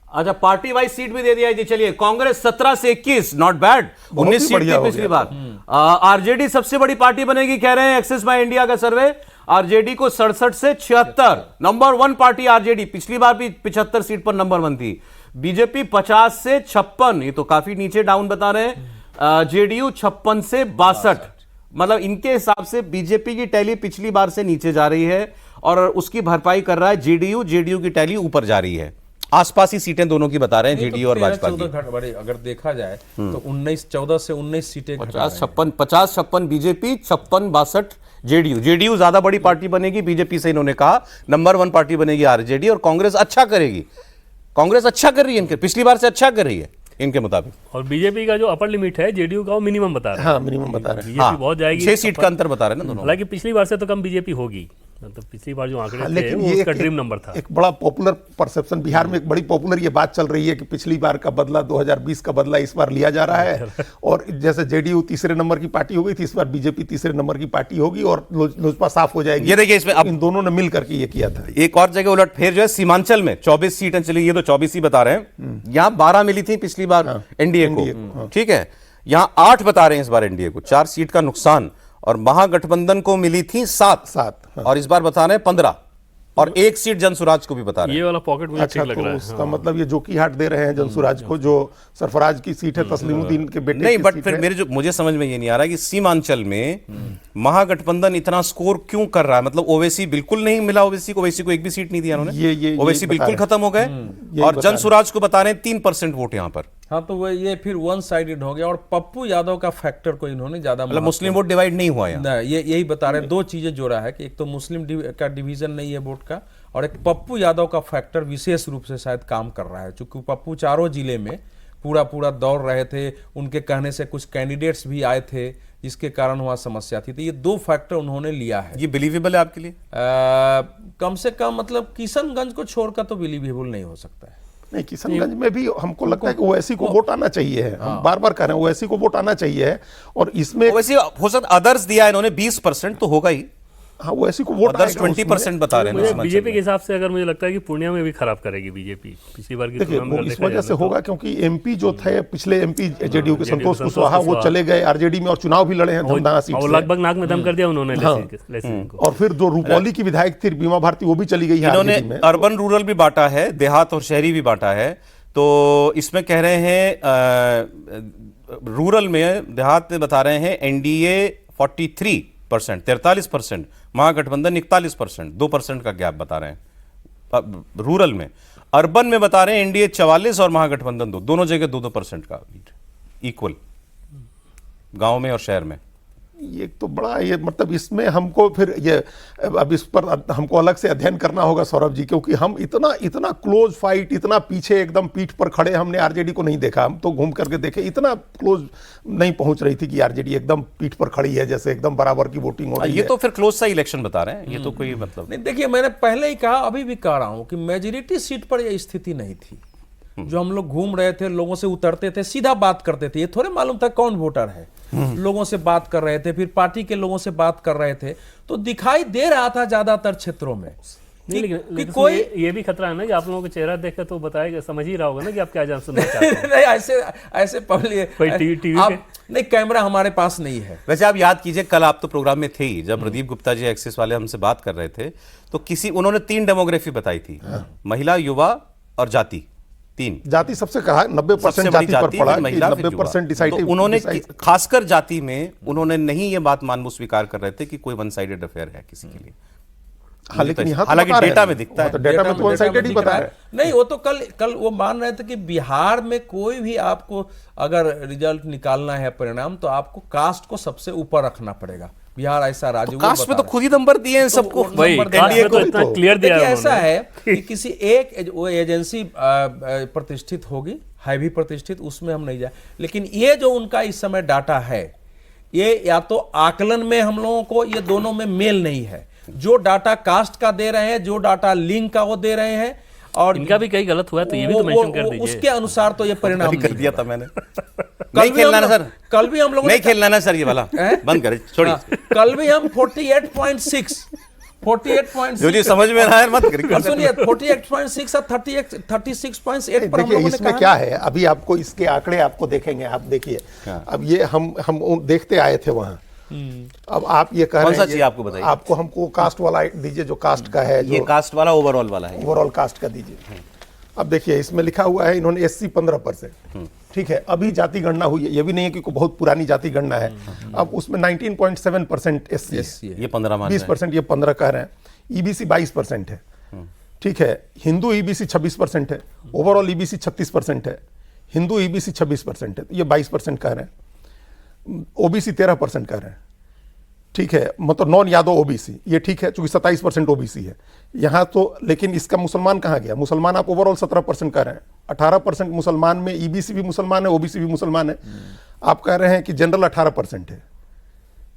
अच्छा, पार्टी वाइज सीट भी दे दिया जी। चलिए, कांग्रेस 17 से 21, नॉट बैड, 19 सीट थी पिछली बार। आरजेडी सबसे बड़ी पार्टी बनेगी कह रहे हैं एक्सिस बाय इंडिया का सर्वे। आरजेडी को 67 से 76, नंबर 1 पार्टी आरजेडी, पिछली बार भी 75 सीट पर नंबर 1 थी। बीजेपी 50 से 56, ये तो काफी नीचे डाउन बता रहे हैं। जेडीयू 56 से 62, मतलब इनके हिसाब से बीजेपी की टैली पिछली बार से नीचे जा रही है और उसकी भरपाई कर रहा है जेडीयू। जेडीयू की टैली ऊपर जा रही है। आसपास ही सीटें दोनों की बता रहे हैं, जेडीयू और भाजपा की। बड़े अगर देखा जाए तो 14 से 19 सीटें 50-56 बीजेपी, 56-62 जेडीयू। जेडीयू ज्यादा बड़ी पार्टी बनेगी बीजेपी से, इन्होंने कहा। नंबर 1 पार्टी बनेगी आरजेडी और कांग्रेस अच्छा करेगी। कांग्रेस अच्छा कर रही है, इनके पिछली बार से अच्छा कर रही है इनके मुताबिक। और बीजेपी का जो अपर लिमिट है जेडीयू का, वो मिनिमम बता रहे हैं। हाँ, मिनिमम बता रहे हैं। बीजेपी बहुत जाएगी, 6 सीट का अंतर बता रहे हैं ना दोनों। हालांकि पिछली बार से तो कम बीजेपी होगी, मतलब पिछली बार जो आंकड़े थे वो उसका ड्रीम नंबर था। एक बड़ा पॉपुलर परसेप्शन बिहार में, एक बड़ी पॉपुलर ये बात चल रही है कि पिछली बार का बदला 2020 का बदला इस बार लिया जा रहा है। और जैसे जेडीयू तीसरे नंबर की पार्टी हो गई थी, इस बार बीजेपी तीसरे नंबर की पार्टी होगी और लोजपा साफ हो जाएगी। ये देखिए, इसमें अब इन दोनों ने मिल करके ये किया था। एक और जगह उलट फेर जो है, सीमांचल में 24 सीटें चली, ये तो 24 ही बता रहे हैं। यहां 12 मिली थी पिछली बार एनडीए को, ठीक है। यहां 8 बता रहे हैं इस बार एनडीए को, 4 सीट का नुकसान। और महागठबंधन को मिली थी 7, हाँ। और इस बार बता रहे हैं 15, और 1 सीट जनसुराज को भी बता रहे हैं। ये वाला पॉकेट मुझे अच्छा, ठीक लग तो रहा है। उसका मतलब ये जोकीहाट दे रहे हैं जनसुराज को, जो सरफराज की सीट है, तस्लीमुद्दीन के बेटे नहीं, की बट सीट फिर है। मुझे समझ में ये नहीं आ रहा कि सीमांचल में महागठबंधन इतना स्कोर क्यों कर रहा है। मतलब ओवैसी बिल्कुल नहीं मिला, ओवैसी को एक भी सीट नहीं दिया उन्होंने। ओवैसी बिल्कुल खत्म हो गए और जनसुराज को बता रहे हैं 3% वोट यहां पर। हाँ, तो वो ये फिर वन साइडेड हो गया और पप्पू यादव का फैक्टर को इन्होंने ज्यादा, मतलब मुस्लिम वोट डिवाइड नहीं हुआ है। ये यही बता रहे हैं। 2 चीजें जोड़ा है कि एक तो मुस्लिम का डिवीजन नहीं है वोट का, और एक पप्पू यादव का फैक्टर विशेष रूप से शायद काम कर रहा है, क्योंकि पप्पू चारों जिले में पूरा दौड़ रहे थे। उनके कहने से कुछ कैंडिडेट्स भी आए थे, जिसके कारण वहाँ समस्या थी। तो ये 2 फैक्टर उन्होंने लिया है। ये बिलीवेबल है आपके लिए? कम से कम मतलब किशनगंज को छोड़कर तो बिलीवेबल नहीं हो सकता है। नहीं, किशनगंज में भी हमको लगता है कि ओवैसी को वोट आना चाहिए है। हम बार-बार कह रहे हैं ओवैसी को वोट आना चाहिए है। और इसमें ओवैसी हो सकता, अदर्स दिया इन्होंने 20% तो होगा ही। हाँ, ओवैसी को वोट अदर्स 20% बता रहे हैं। बीजेपी के हिसाब से अगर मुझे लगता है कि पूर्णिया में भी खराब करेगी बीजेपी पिछली बार की देखिए, तुलना में। वो इस वजह से होगा क्योंकि एमपी जो थे पिछले एमपी जेडीयू के संतोष कुशवाहा, वो चले गए आरजेडी में और चुनाव भी लड़े हैं धमदाहा सीट से। लगभग नाक में दम कर दिया उन्होंने लेसिंग को। और फिर जो रूपौली की विधायक थी बीमा भारती, वो भी चली गई है। इन्होंने अर्बन रूरल भी बांटा है, देहात और शहरी भी बांटा है। तो इसमें कह रहे हैं रूरल में, देहात में बता रहे हैं एनडीए 43%, 43%, महागठबंधन 41%, 2% का गैप बता रहे हैं रूरल में। अर्बन में बता रहे हैं एनडीए 44 और महागठबंधन 2, दोनों जगह 2-2% का इक्वल, गांव में और शहर में। ये तो बड़ा, ये मतलब इसमें हमको फिर ये अब इस पर हमको अलग से अध्ययन करना होगा सौरभ जी, क्योंकि हम इतना क्लोज फाइट, इतना पीछे एकदम पीठ पर खड़े हमने आरजेडी को नहीं देखा। हम तो घूम करके देखे, इतना क्लोज नहीं पहुंच रही थी कि आरजेडी एकदम पीठ पर खड़ी है, जैसे एकदम बराबर की वोटिंग हो रही है। ये तो फिर क्लोज सा इलेक्शन बता रहे हैं, ये तो कोई मतलब नहीं। देखिए, मैंने पहले ही कहा, अभी भी कह रहा हूं कि मेजोरिटी सीट पर यह स्थिति नहीं थी। जो हम लोग घूम रहे थे, लोगों से उतरते थे, सीधा बात करते थे, ये थोड़े मालूम था कौन वोटर है। लोगों से बात कर रहे थे, फिर पार्टी के लोगों से बात कर रहे थे, तो दिखाई दे रहा था ज्यादातर क्षेत्रों में नहीं, कि लेकिन कोई ये भी खतरा है ना कि आप लोगों को चेहरा देख कर तो बताएगा, समझ ही रहा होगा ना कि आप क्या जान सुनना चाहते हैं। नहीं, ऐसे पब्लिक कोई टीवी आप नहीं, कैमरा हमारे पास नहीं है। वैसे आप याद कीजिए, कल आप तो प्रोग्राम में थे ही, जब प्रदीप गुप्ता जी एक्सिस वाले हमसे बात कर रहे थे, तो उन्होंने 3 डेमोग्राफी बताई थी, महिला, युवा और जाति। 3 जाति सबसे कहा, 90% जाति पर पड़ा, 90% डिसाइडिव। उन्होंने खासकर जाति में उन्होंने नहीं ये बात मानव स्वीकार कर रहे थे कि कोई वन साइडेड अफेयर है किसी के लिए। हाँ, लेकिन यहाँ हालांकि डेटा में दिखता है, डेटा में तो वन साइडेड ही बता रहा है। नहीं, वो तो कल वो मान रहे थे कि बिहार में कोई भी आपको अगर रिजल्ट निकालना है, परिणाम, तो आपको कास्ट को सबसे ऊपर रखना पड़ेगा। बिहार ऐसा राज्य, कास्ट में तो खुद ही नंबर दिए हैं सबको, इतना क्लियर दिया है ऐसा है कि किसी एक वो एजेंसी प्रतिष्ठित होगी, है भी प्रतिष्ठित, उसमें हम नहीं जाए, लेकिन ये जो उनका इस समय डाटा है, ये या तो आकलन में हम लोगों को ये दोनों में मेल नहीं है। जो डाटा कास्ट का दे रहे हैं, जो डाटा लिंग का वो दे रहे हैं, और इनका भी कहीं गलत हुआ है तो ये भी तो मेंशन कर दीजिए। उसके अनुसार तो ये परिणाम कर दिया था मैंने। नहीं खेलना ना सर, कल भी हम लोग नहीं खेलना ना सर, ये वाला बंद करें, छोड़िए। कल भी हम 48.6 जो जी समझ में ना आए मत करिए। सुनिए, 48.6 और 36.8 पर हम देखिए लोगों ने इसमें कहा क्या है, अभी आपको इसके आंकड़े आपको देखेंगे, आप देखिए। अब ये हम देखते आए थे वहां। अब आप ये कह कौन रहे सा हैं, चाहिए आपको बताइए? आपको हमको कास्ट वाला दीजिए, जो कास्ट का है, ये जो कास्ट वाला ओवरऑल वाला है। ओवरऑल कास्ट का दीजिए। अब देखिए इसमें लिखा हुआ है इन्होंने SC 15%, ठीक है। अभी जाति गणना हुई है, ये भी नहीं है कि कोई बहुत पुरानी जाति गणना है। अब उसमें 19.7% SC है, ये 15 मान 20%, ये 15 कह रहे हैं। EBC 22% है, ठीक है। हिंदू EBC 26% है, ओवरऑल EBC 36% है, हिंदू EBC 26% है, ये 22% कह रहे हैं। OBC 13% कह रहे हैं, ठीक है। मतलब नॉन यादव OBC, ये ठीक है, चूंकि 27% OBC है यहाँ तो। लेकिन इसका मुसलमान कहाँ गया? मुसलमान आप ओवरऑल 17% कह रहे हैं, 18% मुसलमान में EBC भी मुसलमान है, OBC भी मुसलमान है। आप कह रहे हैं कि जनरल 18% है,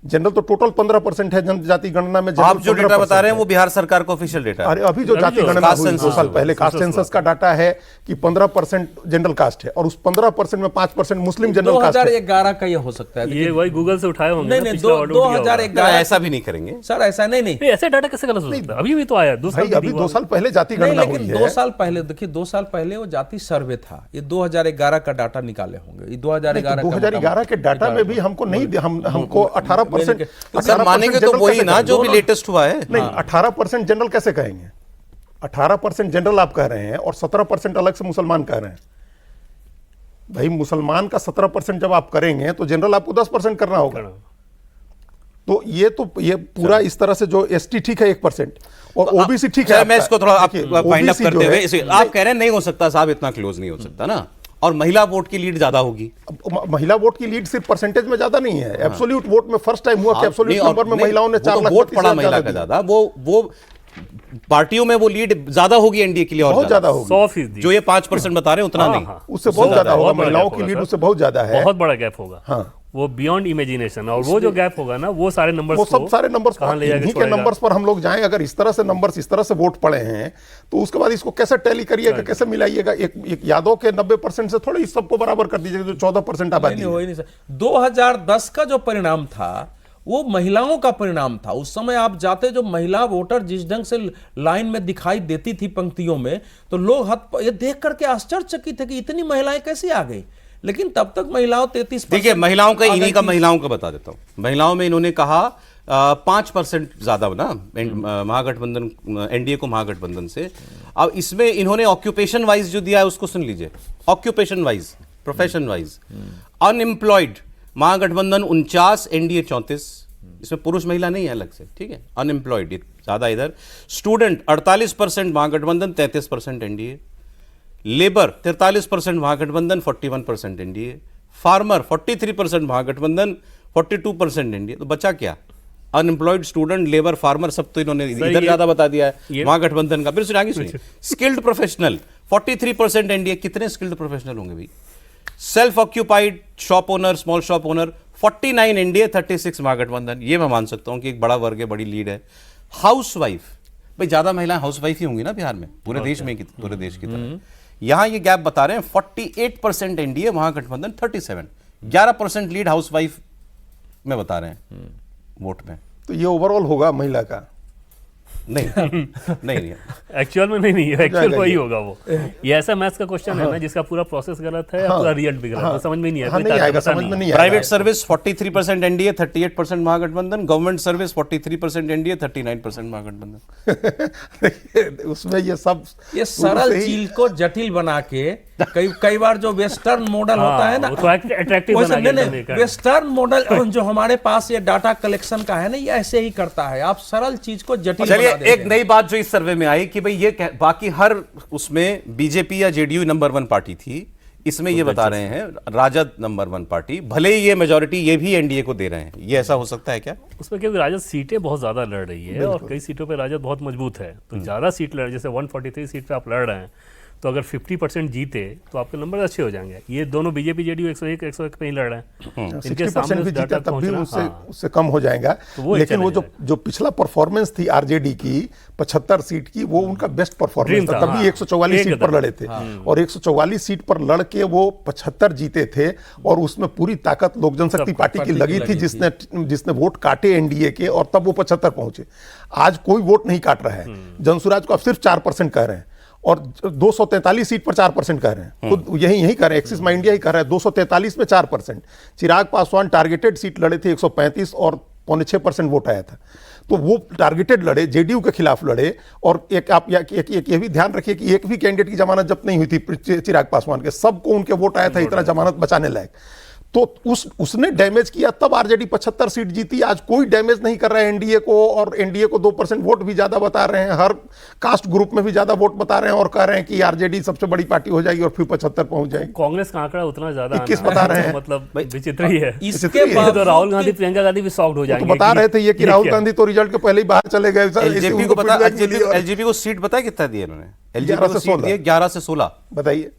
जनरल तो टोटल 15% है जनजाति गणना में। आप जो डेटा बता रहे हैं वो बिहार सरकार का ऑफिशियल डेटा है। अरे अभी जो जाति गणना हुई 2 साल पहले, कास्ट सेंसस का डाटा है कि 15% जनरल कास्ट है, और उस 15% में 5% मुस्लिम जनरल कास्ट है। 2011 का ये हो सकता है। ये वही गूगल से उठाए होंगे। नहीं, 2011 ऐसा भी नहीं करेंगे सर, ऐसा नहीं। ऐसे डाटा कैसे गलत हो सकता है? अभी भी तो आया 2 साल, अभी 2 साल पहले जाति नहीं, गणना हुई लेकिन है। 2 साल पहले देखिए, 2 साल पहले वो जाति सर्वे था, ये 2011 का डाटा निकाले होंगे। ये 2011 के डाटा में भी हमको नहीं, हमको 18%। सर मानेंगे तो वही ना जो भी लेटेस्ट हुआ है। नहीं, 18% जनरल कैसे कहेंगे? 18% जनरल आप कह रहे हैं और 17% अलग से मुसलमान कह रहे हैं। भाई मुसलमान का 17% जब आप करेंगे तो जनरल आपको 10% करना होगा। तो ये पूरा इस तरह से जो ST ठीक है 1% और OBC ठीक है। मैं इसको थोड़ा फाइंड अप करते हुए, आप कह रहे हैं नहीं हो सकता साहब, इतना क्लोज नहीं हो सकता ना, और महिला वोट की लीड ज्यादा होगी। महिला वोट की लीड सिर्फ परसेंटेज में ज्यादा नहीं है, एब्सोल्यूट वोट में फर्स्ट टाइम हुआ कि एब्सोल्यूट नंबर में महिलाओं ने 4 लाख वोट पड़ा महिला का ज्यादा। वो पार्टियों में वो लीड ज्यादा होगी एनडीए के लिए, और बहुत ज्यादा होगी। 100%। जो ये 5% बता रहे हैं उतना नहीं, उससे बहुत ज्यादा होगा। महिलाओं की लीड उससे बहुत ज्यादा है, बहुत बड़ा गैप होगा। हाँ, वो बियॉन्ड इमेजिनेशन। और वो जो गैप होगा ना, वो सारे नंबर्स, वो सब सारे नंबर्स कहां ले जाके इन्हीं के छोड़ेगा? नंबर्स पर हम लोग जाएं। अगर इस तरह से नंबर्स, इस तरह से वोट पड़े हैं, तो उसके बाद इसको कैसे टैली करिएगा, कैसे मिलाइएगा? एक यादव के 90% से थोड़ी सबको बराबर कर दीजिएगा जो 14% आबादी है। नहीं सर, 2010 का जो परिणाम था वो महिलाओं का परिणाम था। उस समय आप जाते, जो महिला वोटर जिस ढंग से लाइन में दिखाई देती थी पंक्तियों में, तो लोग ये देख करके आश्चर्यचकित थे कि इतनी महिलाएं कैसे आ गई। लेकिन तब तक महिलाओं 33%। देखिए महिलाओं का, इन्हीं का महिलाओं का बता देता हूं। महिलाओं में इन्होंने कहा 5% ज्यादा ना महागठबंधन, एनडीए को महागठबंधन से। अब इसमें इन्होंने ऑक्यूपेशन वाइज जो दिया है उसको सुन लीजिए। Occupation wise, profession wise, unemployed Mahagathbandhan 49, NDA 34। इसमें पुरुष महिला नहीं है अलग से, ठीक है। अनएम्प्लॉयड ज्यादा इधर। स्टूडेंट 48% महागठबंधन, 33% एनडीए। लेबर 43% महागठबंधन, 41% एनडीए। फार्मर 43% महागठबंधन, 42% एनडीए। तो बचा क्या? अनएम्प्लॉयड, स्टूडेंट, लेबर, फार्मर, सब तो इन्होंने इधर ज्यादा बता दिया है महागठबंधन का। फिर सुनिए आगे सुनिए। Skilled professional 43% NDA. कितने स्किल्ड प्रोफेशनल होंगे भाई? Self occupied shop owner, small shop owner 49 NDA, 36 महागठबंधन। ये मैं मान सकता हूं कि एक बड़ा वर्ग है, बड़ी लीड है। हाउसवाइफ, भाई ज्यादा महिलाएं हाउसवाइफ ही होंगी ना बिहार में, पूरे देश में, पूरे देश की तरह। यहां ये गैप बता रहे हैं 48% एनडीए, महागठबंधन 37। 11% लीड हाउसवाइफ में बता रहे हैं वोट में। तो ये ओवरऑल होगा महिला का। नहीं नहीं एक्चुअल में नहीं है, एक्चुअल वही होगा वो। ये ऐसा मैथ्स का क्वेश्चन है ना जिसका पूरा प्रोसेस गलत है या पूरा रिजल्ट भी गलत है, समझ में नहीं हाँ, नहीं आता, आएगा, पता समझ नहीं में है। नहीं आएगा। प्राइवेट सर्विस 43% एनडीए, 38% महागठबंधन, गवर्नमेंट सर्विस 43% एनडीए, 39% महागठबंधन। देखिए, उसमें ये सब ये सरल चीज को जटिल बना के कई बार जो वेस्टर्न मॉडल होता है ना, वो तो attractive वैसे बना के नहीं, एकदम एक है। वेस्टर्न मॉडल जो हमारे पास ये डाटा कलेक्शन का है ना, ये ऐसे ही करता है। आप सरल चीज को जटिल चलिए, बना देते एक हैं। नई बात जो इस सर्वे में आई कि भाई ये बाकी हर उसमें बीजेपी या जेडीयू नंबर 1 पार्टी थी, इसमें ये बता रहे हैं राजद नंबर 1 पार्टी, भले ही ये मेजॉरिटी ये भी एनडीए को दे रहे हैं। ये ऐसा हो सकता है क्या? उसमें क्योंकि राजद सीटें बहुत ज्यादा लड़ रही है और कई सीटों पे राजद बहुत मजबूत है, तो ज्यादा सीट लड़, जैसे 143 सीट पे आप लड़ रहे हैं, तो अगर 50% जीते तो आपके नंबर अच्छे हो जाएंगे। ये दोनों बीजेपी जेडीयू 101 पे ही लड़ रहे हैं, इनके 60% सामने भी उस डाटा जीता तब भी पहुंचना, उससे हाँ। उससे कम हो जाएगा। तो वो लेकिन चले वो जो पिछला परफॉर्मेंस थी आरजेडी की 75 सीट की, वो उनका बेस्ट परफॉर्मेंस Dream था। था, तभी हाँ। 144 सीट पर एकदम। लड़े थे और 144 सीट पर लड़ के वो 75 जीते थे और उसमें पूरी ताकत लोक जनशक्ति पार्टी की लगी थी, जिसने वोट काटे एनडीए के, और तब वो 75 पहुंचे। आज कोई वोट नहीं काट रहा है। जनसुराज को अब सिर्फ 4% कह रहे हैं और 243 सीट पर 4% कह रहे हैं। खुद यही कह रहे हैं, एक्सिस माई इंडिया ही कह रहा है 243 में 4%। चिराग पासवान टारगेटेड सीट लड़े थे 135 और 5.6% वोट आया था। तो वो टारगेटेड लड़े, जेडीयू के खिलाफ लड़े। और एक आप ये भी ध्यान रखिए कि एक भी कैंडिडेट की जमानत जब्त नहीं हुई थी चिराग पासवान के, सबको उनके वोट आया था इतना जमानत बचाने लायक। तो उसने डैमेज किया, तब आरजेडी 75 सीट जीती। आज कोई डैमेज नहीं कर रहा है एनडीए को, और एनडीए को 2% वोट भी ज्यादा बता रहे हैं, हर कास्ट ग्रुप में भी ज्यादा वोट बता रहे हैं और कह रहे हैं कि आरजेडी सबसे बड़ी पार्टी हो जाएगी और फिर 75 पहुंच जाएगी। कांग्रेस का आंकड़ा उतना ज्यादा 21 आना बता है, रहे हैं। तो मतलब विचित्र ही है। इसके ये बाद तो राहुल गांधी प्रियंका गांधी भी शॉक्ड हो तो जाएंगे बता रहे थे ये कि राहुल क्या? गांधी तो रिजल्ट के पहले ही बाहर चले गए। एलजेपी को पता, एलजेपी को सीट पता है कितना दिए इन्होंने? एलजेपी 11 को से सीट 16। दिए 11 से 16। बताइए,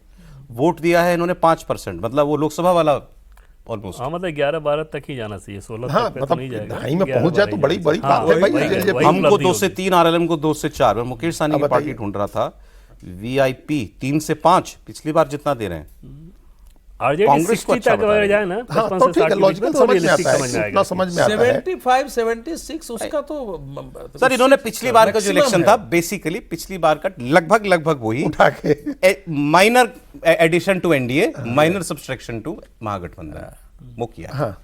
वोट दिया है इन्होंने 5%, मतलब वो लोकसभा वाला ऑलमोस्ट। हाँ, मतलब 11-12 तक ही जाना चाहिए, 16 हाँ, तक पे तो मतलब नहीं जाएगा। ढाई में पहुंच जाए तो बड़ी बड़ी हाँ, बात है भाई। वही- ये- वही हमको उपलब्धि 2 से होगी। 3, आरएलएम को 2 से 4। मैं मुकेश साहनी की अब पार्टी बताइए। ढूंढ रहा था, वीआईपी 3 से 5 पिछली बार जितना दे रहे हैं। आरजेडी कांग्रेस को 60 अच्छा तक बता रहे अगर हैं। जाए ना, हाँ 55 तो से ठीक 60 है, के लॉजिकल बीच में, तो समझ में realistic आता समझ में है, आएगा। इतना समझ में आता है। 75 76 उसका तो सर इन्होंने पिछली बार का जो maximum इलेक्शन है। था, बेसिकली पिछली बार का लगभग वही उठा के minor addition to NDA, minor subtraction to Mahagathbandhan वो किया। हाँ,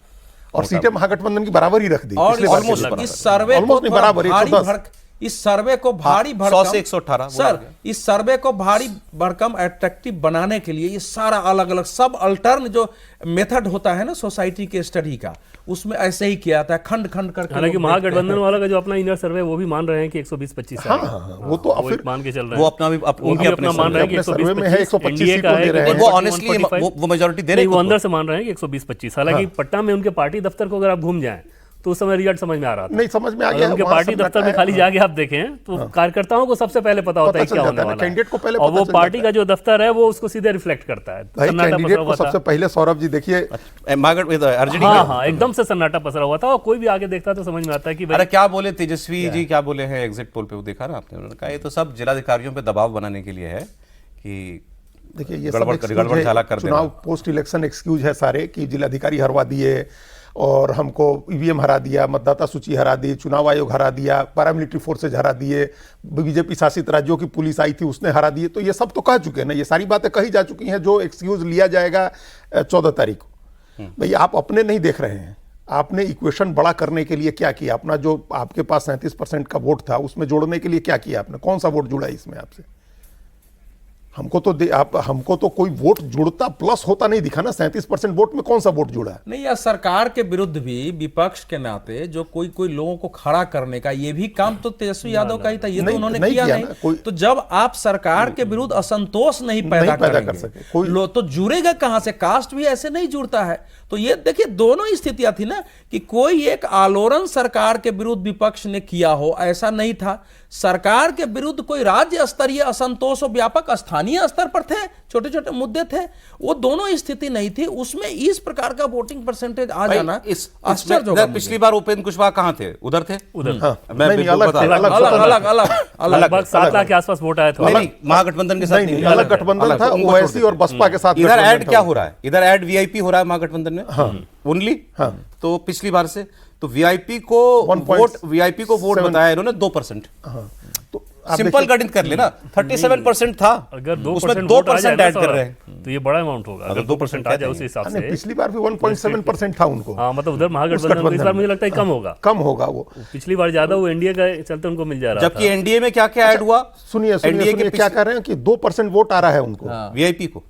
और सीटें महागठबंधन की बराबर ही रख दी और पिछले बार almost के बराबर। लिए। इस सर्वे को Almost नहीं, थोड़ा बराबर, भारी 110। भड़क, इस सर्वे को भारी 100 भड़कम से 118 सर, इस सर्वे को भारी भड़कम अट्रैक्टिव बनाने के लिए ये सारा अलग अलग सब अल्टर्न जो मेथड होता है ना सोसाइटी के स्टडी का, उसमें ऐसे ही किया था, खंड खंड करके हालांकि लोग देखते महागठबंधन हैं। वाला का जो अपना इनर सर्वे वो भी मान रहे हैं कि 120-25 हाँ, वो तो अब वो फिर मान के चल रहे हैं। वो अपना भी वो उनके भी अपने अपना मान रहे हैं कि अपने सर्वे में है 120-25 125 एनडीए का है सीटों दे कि रहे हैं। वो ऑनेस्टली 145, वो मेजॉरिटी दे रहे नहीं, हैं वो खुद को। अंदर से मान रहे हैं कि 120-25। हालांकि पटना में उनके पार्टी दफ्तर को अगर आप घूम जाएं तो उस समय रिजल्ट समझ में आ रहा था। नहीं, समझ में आ अगर गया, उनके वहाँ पार्टी सन्नाटा दफ्तर में है। खाली जाके आप देखें तो कार्यकर्ताओं को सबसे पहले पता होता है चल क्या जाता होने है ना, वाला है। कैंडिडेट को पहले और पता वो चल पार्टी जाता का जो दफ्तर है वो उसको सीधे रिफ्लेक्ट करता है। भाई सन्नाटा कैंडिडेट पसरा को हुआ सबसे था। पहले सौरभ जी देखिए, आरजेडी हाँ हाँ, एकदम से सन्नाटा पसरा हुआ था और कोई भी आगे देखता तो समझ में आता है कि अरे भाई क्या बोले तेजस्वी जी, क्या बोले हैं एग्जिट पोल पे, वो देखा ना आपने? उन्होंने कहा ये तो सब जिलाधिकारियों पे दबाव बनाने के लिए है कि देखिए ये सब गड़बड़ excuse झाला है, कर चुनाव देना। पोस्ट इलेक्शन एक्सक्यूज है सारे कि जिलाधिकारी हरवा दिए और हमको ईवीएम हरा दिया, मतदाता सूची हरा दी, चुनाव आयोग हरा दिया, पैरामिलिट्री फोर्सेज हरा दिए, बीजेपी शासित राज्यों की पुलिस आई थी उसने हरा दिए। तो ये सब तो कह चुके हैं ना, ये सारी बातें कही जा चुकी हैं जो एक्सक्यूज लिया जाएगा 14 तारीख को। भाई आप अपने नहीं देख रहे हैं, आपने इक्वेशन बड़ा करने के लिए क्या किया? अपना जो आपके पास 37% का वोट था उसमें जोड़ने के लिए क्या किया आपने? कौन सा वोट जुड़ा इसमें आपसे? हमको तो कोई वोट जुड़ता प्लस होता नहीं दिखा ना। 37% वोट में कौन सा वोट जुड़ा? नहीं, या सरकार के विरुद्ध भी विपक्ष के नाते जो कोई लोगों को खड़ा करने का ये भी काम तो तेजस्वी यादव का ही था, ये तो नहीं, उन्होंने नहीं किया किया नहीं। ना, कोई- तो जब आप सरकार के विरुद्ध असंतोष नहीं पैदा कर करेंगे, सके कोई, तो जुड़ेगा कहां से? कास्ट भी ऐसे नहीं जुड़ता है। तो ये देखिए दोनों ही स्थितियां थी ना कि कोई एक आलोड़न सरकार के विरुद्ध विपक्ष ने किया हो, ऐसा नहीं था। सरकार के विरुद्ध कोई राज्य स्तरीय असंतोष और व्यापक स्थानीय स्तर पर थे, छोटे छोटे मुद्दे थे, वो दोनों स्थिति नहीं थी। उसमें इस प्रकार का वोटिंग परसेंटेज आ जाना आश्चर्य होगा। पिछली बार उपेंद्र कुशवाहा कहाँ थे? उधर थे, उधर हाँ, मैं नहीं, बिल्कुल अलग बता थे, रहा हूं। अलग अलग अलग अलग अलग लगभग 7 लाख के आसपास वोट आया था। नहीं, महागठबंधन के साथ नहीं, नहीं, अलग गठबंधन था, उनको ओवैसी छोड़ और बसपा के साथ इधर गठबंधन ऐड था। क्या हो रहा है? इधर ऐड वीआईपी हो रहा है महागठबंधन में ओनली। हाँ। तो पिछली बार से तो वीआईपी को 1.7 बताया इन्होंने 2%। हाँ, तो आप सिंपल देखिए, गणित कर लेना, 37% था, अगर 2% उसमें वोट आ जाए 2% ना ऐड कर सौरभ, रहे हैं। तो ये बड़ा अमाउंट होगा अगर 2% आ जाए उस हिसाब नहीं, से। पिछली बार भी 1.7% था उनको। हाँ मतलब उधर महागठबंधन को इस बार मुझे लगता है कम होगा, कम होगा वो। पिछली बार ज्यादा वो एनडीए का चलते उनको मिल जा रहा जबकि एनडीए में क्या क्या ऐड हुआ, सुनिए एनडीए के क्या कर रहे हैं कि 2% वोट आ रहा है उनको, वीआईपी को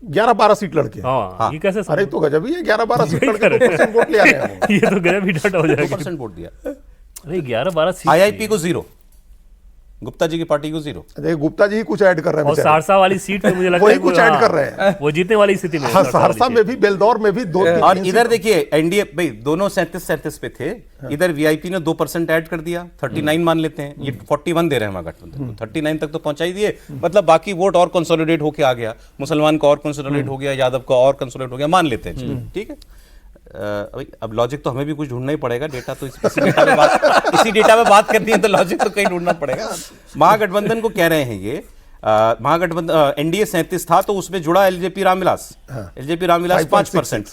11-12 सीट लड़के। था। हाँ ये कैसे अरे तो गजब ही है, 11-12 सीट यही लड़के कर रहे 2% वोट ले आ रहे हैं वो। ये तो गजब ही डाटा हो जाएगा। 2% वोट दिया। अरे 11-12 सीट आईआईपी को 0, गुप्ता जी की पार्टी को 0। देखिए गुप्ता जी ही कुछ ऐड कर रहे हैं और बेचारे। सहरसा वाली सीट पे मुझे लगता वही है कुछ ऐड कर रहे हैं। वो जीतने वाली स्थिति में है, हाँ, सहरसा वाली सहरसा सीट। में भी, बेलदौर में भी 2-3 और इधर देखिए एनडीए भाई दोनों 37 पे थे, इधर वीआईपी ने 2% ऐड कर दिया, 39 मान लेते हैं, ये 41 दे रहे हैं महागठबंधन, 39 तक तो पहुंचा ही दिए, मतलब बाकी वोट और कंसोलिडेट होके आ गया, मुसलमान का और कंसोलिडेट हो गया, यादव का और कंसोलिडेट हो गया, मान लेते हैं, ठीक है। अब लॉजिक तो हमें भी कुछ ढूंढना ही पड़ेगा, डेटा तो इसी डेटा में बात करनी है तो लॉजिक तो कहीं ढूंढना पड़ेगा। महागठबंधन को कह रहे हैं ये महागठबंधन एनडीए 37 था तो उसमें जुड़ा एलजेपी रामविलास, एलजेपी रामविलास 5%,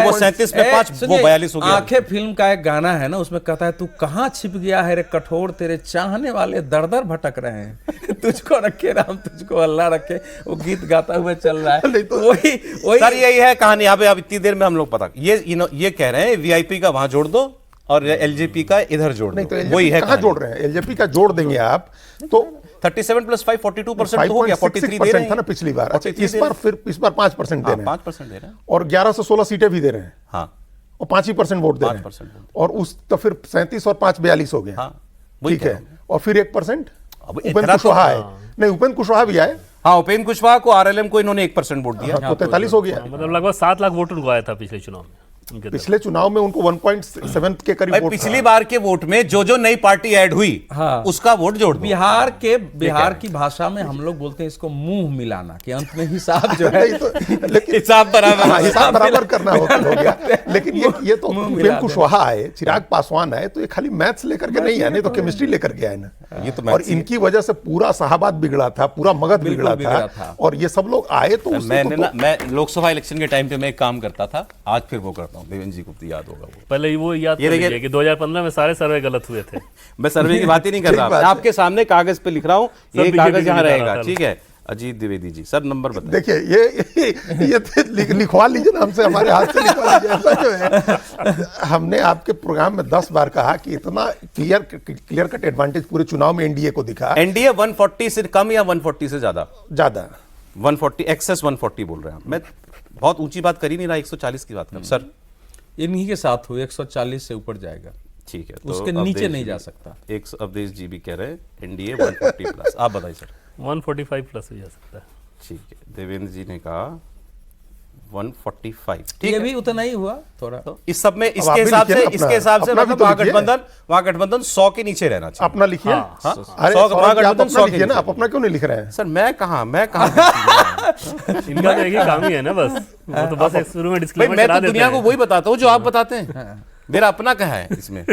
वो 37 में 5 वो 42 हो गया। आंखें फिल्म का एक गाना है ना, उसमें कहता है तू कहाँ छिप गया है रे कठोर, तेरे चाहने वाले दर दर भटक रहे हैं तुझको रखे राम तुझको अल्लाह रखे, वो गीत गाता हुआ चल रहा है। नहीं तो वही सर यही है कहानी। यहाँ पे अब इतनी देर में हम लोग पता ये कह रहे हैं वीआईपी का वहां जोड़ दो और एलजेपी का इधर जोड़ नहीं दो, तो वही है कहाँ जोड़ रहे हैं, एलजेपी का जोड़ देंगे आप तो 37 + 5 42% हो गया, 43 दे रहे हैं था ना पिछली बार। अच्छा 43 इस बार फिर इस बार 5% दे रहे हैं, 5% दे रहे हैं, और 11 से 16 सीटें भी दे रहे हैं, हाँ और 5% वोट दे रहे 5% हैं, और उस तो फिर 37 और 5 42 हो गए। हाँ वही ठीक कह है, रहा हूं। और फिर 1% अब उपेंद्र इतना तो- कुशवाहा है, नहीं उपेंद्र कुशवाहा भी आए, हाँ उपेंद्र कुशवाहा को आरएलएम को इन्होंने 1% वोट दिया। तो 43 हो गया। मतलब लगभग 7 लाख वोट उनको आया था पिछले चुनाव में उनके तरफ। पिछले चुनाव में उनको 1.7 के करीब भाई वोट पिछली था। बार के वोट में जो नई पार्टी ऐड हुई हाँ। उसका वोट जोड़ दो। बिहार की भाषा में हम लोग बोलते हैं इसको मुंह मिलाना, कि अंत में हिसाब जो है नहीं तो लेकिन हिसाब बराबर हाँ, हिसाब बराबर करना हो गया। लेकिन ये तो उपेंद्र कुशवाहा आए, चिराग पासवान आए, तो ये खाली मैथ्स लेकर के नहीं आए, नहीं तो केमिस्ट्री लेकर के आए ना। ये तो और इनकी वजह से पूरा शाहबाद बिगड़ा था, पूरा मगध बिगड़ा था, और ये सब लोग आए तो मैंने ना मैं लोकसभा इलेक्शन के टाइम पे मैं एक काम करता था, आज फिर वो करता हूँ, देवेंद्र जी को याद होगा वो। पहले वो याद ये कर देखिए- लीजिए कि 2015 में सारे सर्वे गलत हुए थे। मैं सर्वे की बात ही नहीं कर ठीक रहा, बात मैं है। आपके सामने कागज पे लिख रहा हूँ, सब ये बीजेपी कागज की यहाँ निकाला रहेगा, था। ठीक है। अजीत द्विवेदी जी सर नंबर बताइए। देखिए ये लिखवा लीजिए ना हमसे, हमारे हाथ से लिखवा लीजिए। ऐसा जो है, हमने आपके प्रोग्राम में 10 बार कहा कि इतना क्लियर कट एडवांटेज पूरे चुनाव में एनडीए को दिखा, एनडीए 140 से कम या 140 से ज्यादा? ज्यादा 140 एक्सेस 140 बोल रहे हैं। मैं बहुत ऊंची बात कर ही नहीं रहा, 140 की बात कर सर। इन्हीं के साथ हुए 140 से ऊपर जाएगा, ठीक है, उसके अवधेश नीचे जी नहीं भी- जा सकता। एक अवधेश जी भी कह रहे हैं एनडीए 140+। आप बताइए सर। 145 प्लस हो जा सकता है। ठीक है, देवेंद्र जी ने कहा 145, ठीक ये है। भी उतना ही हुआ थोड़ा। तो इस सब में आप इसके भी हिसाब लिखिए से ना अपना- अपना भी मतलब तो लिखिए। महागठबंधन 100 के नीचे रहना चाहिए। अपना लिखिए। हाँ, अरे 100 सौरभ जी, आप महागठबंधन अपना 100 के लिखिए ना, नीचे। आप अपना क्यों नहीं लिख रहे हैं? सर मैं कहा इनका तो एक ही काम ही है ना बस, वो तो बस एक शुरू में भाई डिस्क्लेमर मैं चला तो देते दुनिया को हैं। वही बताता हूँ जो आप बताते हैं, मेरा अपना कहाँ है इसमें?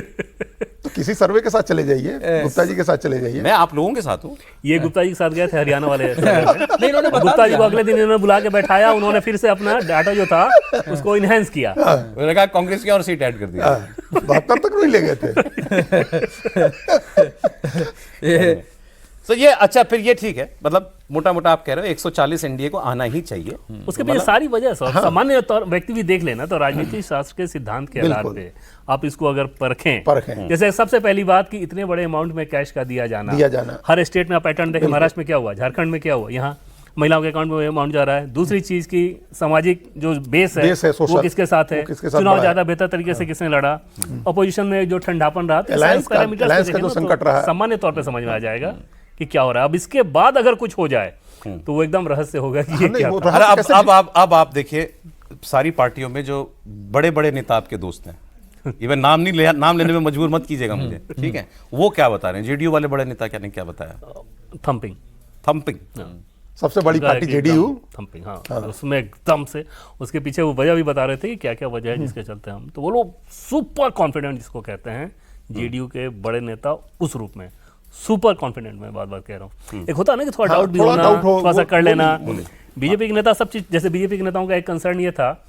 तो किसी सर्वे के साथ चले जाइए, गुप्ता जी के साथ चले जाइए। मैं आप लोगों के साथ हूँ। ये गुप्ता जी के साथ गए थे हरियाणा वाले सर्वे में। नहीं, इन्होंने बता गुप्ता जी दिया। को अगले दिन इन्होंने बुला के बैठाया, उन्होंने फिर से अपना डाटा जो था उसको इनहेंस किया। मैंने कहा कांग्रेस की और सीट ऐड कर दिया। 72 तक नहीं ले गए थे। तो ये अच्छा फिर ये ठीक है, मतलब मोटा मोटा आप कह रहे हो 140 एनडीए को आना ही चाहिए। उसके पीछे सारी वजह सामान्य तौर व्यक्ति भी देख लेना तो राजनीति शास्त्र के सिद्धांत के आधार बिल्कुल। पे आप इसको अगर परखें, परखें। जैसे सबसे पहली बात कि इतने बड़े अमाउंट में कैश का दिया जाना, हर स्टेट में आप पैटर्न देखें, महाराष्ट्र में क्या हुआ, झारखंड में क्या हुआ, यहाँ महिलाओं के अकाउंट में अमाउंट जा रहा है। दूसरी चीज की सामाजिक जो बेस है social, वो किसके साथ है, वो किसके साथ चुनाव बढ़ा ज्यादा बेहतर तरीके से किसने लड़ा, अपोजिशन में जो ठंडापन रहा, तो Alliance का- Alliance का जो संकट रहा। सामान्य तौर पे समझ में आ जाएगा कि क्या हो रहा है। अब इसके बाद अगर कुछ हो जाए तो वो एकदम रहस्य होगा कि ये नहीं, क्या वो था। रहा- अरे अब आप देखिए सारी पार्टियों में जो बड़े बड़े नेता आपके दोस्त हैं, इवन नाम लेने में मजबूर मत कीजिएगा मुझे, ठीक है, वो क्या बता रहे हैं? जेडीयू वाले बड़े नेता क्या ने क्या बताया? थम्पिंग सबसे बड़ी पार्टी जेडीयू। थम्पिंग, हाँ, उसमें एकदम से उसके पीछे वो वजह भी बता रहे थे कि क्या क्या वजह है जिसके चलते हम, तो वो लोग सुपर कॉन्फिडेंट जिसको कहते हैं, जेडीयू के बड़े नेता उस रूप में सुपर कॉन्फिडेंट, मैं बात कह रहा हूँ। एक होता है ना कि थोड़ा हाँ, डाउट भी थोड़ा होना, doubt हो, थोड़ा सा वो- कर लेना। बोले। बीजेपी के नेता सब चीज, जैसे बीजेपी के नेताओं का एक कंसर्न ये था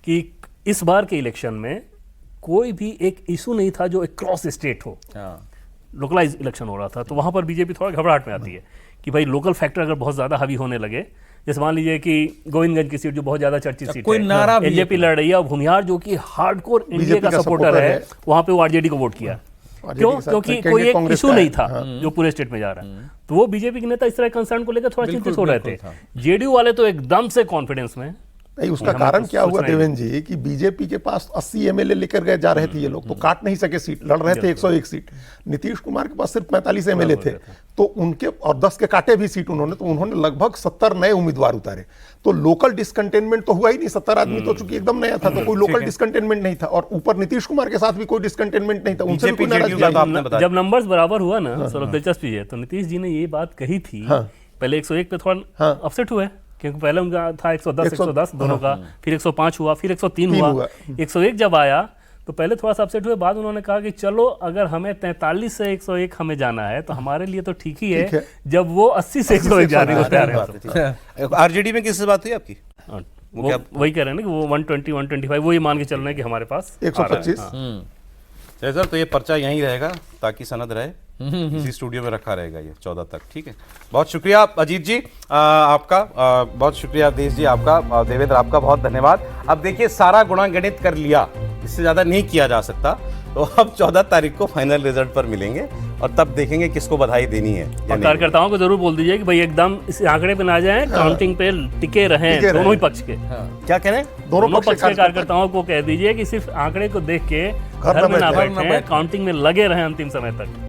कि इस बार के इलेक्शन में कोई भी एक इशू नहीं था जो एक क्रॉस स्टेट हो, लोकलाइज इलेक्शन हो रहा था, तो वहाँ पर बीजेपी थोड़ा घबराहट में आती है कि भाई लोकल फैक्टर अगर बहुत ज़्यादा हावी होने लगे, जैसे मान लीजिए कि गोविंदगंज की सीट जो बहुत ज़्यादा चर्चित सीट कोई नारा है, भी एलजेपी लड़ रही है, और भूमिहार जो कि हार्डकोर एनडीए का सपोर्टर है, वहाँ पे वो आरजेडी को वोट किया। क्यों? क्योंकि कोई एक इशू नहीं था जो पूरे स्टेट में जा रहा है। तो वो बीजेपी के नेता इस तरह कंसर्न को लेकर थोड़ा चिंतित हो रहे थे। जेडीयू वाले तो एकदम से कॉन्फिडेंस में। नहीं, उसका कारण क्या हुआ देवेंद्र जी कि बीजेपी के पास 80 एमएलए लेकर गए जा रहे थे ये लोग, तो काट नहीं सके सीट, लड़ रहे थे 101 सीट। नीतीश कुमार के पास सिर्फ 45 एमएलए थे, तो उनके और 10 के काटे भी सीट उन्होंने, तो उन्होंने लगभग 70 नए उम्मीदवार उतारे। तो लोकल डिसकंटेनमेंट तो हुआ ही नहीं, 70 आदमी तो चूंकि एकदम नया था, तो कोई लोकल डिसकंटेनमेंट नहीं था। और ऊपर नीतीश कुमार के साथ भी कोई डिसकंटेनमेंट नहीं था, उनसे भी कोई नाराजगी नहीं। जब नंबर्स बराबर हुआ ना, सर दिलचस्पी है, तो नीतीश जी ने ये बात कही थी, पहले 101 पे थोड़ा अपसेट हुए, क्योंकि पहले उनका था 110 दोनों का, फिर 105 हुआ, फिर 103 हुआ, 101 जब आया तो पहले थोड़ा सा अपसेट हुए। बाद उन्होंने कहा कि चलो अगर हमें 43 से 101 हमें जाना है तो हमारे लिए तो ठीक ही है, जब वो 80 से 101 जाने को तैयार है। आरजेडी में किससे बात हुई आपकी? वो वही कह रहे हैं ना कि वो 120 125 वो ये मान के चल रहे हैं कि हमारे पास 125। चलिए सर, तो ये पर्चा यहीं रहेगा ताकि सनद रहे, इसी स्टूडियो में रखा रहेगा ये 14 तक, ठीक है। बहुत शुक्रिया अजीत जी आपका, बहुत शुक्रिया देश जी आपका, देवेंद्र आपका बहुत धन्यवाद। अब देखिए सारा गुणागणित कर लिया, इससे ज़्यादा नहीं किया जा सकता, तो अब 14 तारीख को फाइनल रिजल्ट पर मिलेंगे और तब देखेंगे किसको बधाई देनी है। और कार्यकर्ताओं को जरूर बोल दीजिए कि भाई एकदम इस आंकड़े पे ना जाएं, काउंटिंग पे टिके रहें दोनों ही पक्ष के। क्या कह रहे हैं? दोनों पक्ष के कार्यकर्ताओं को कह दीजिए कि सिर्फ आंकड़े को देख के घर में ना बैठें, काउंटिंग में लगे रहें अंतिम समय तक।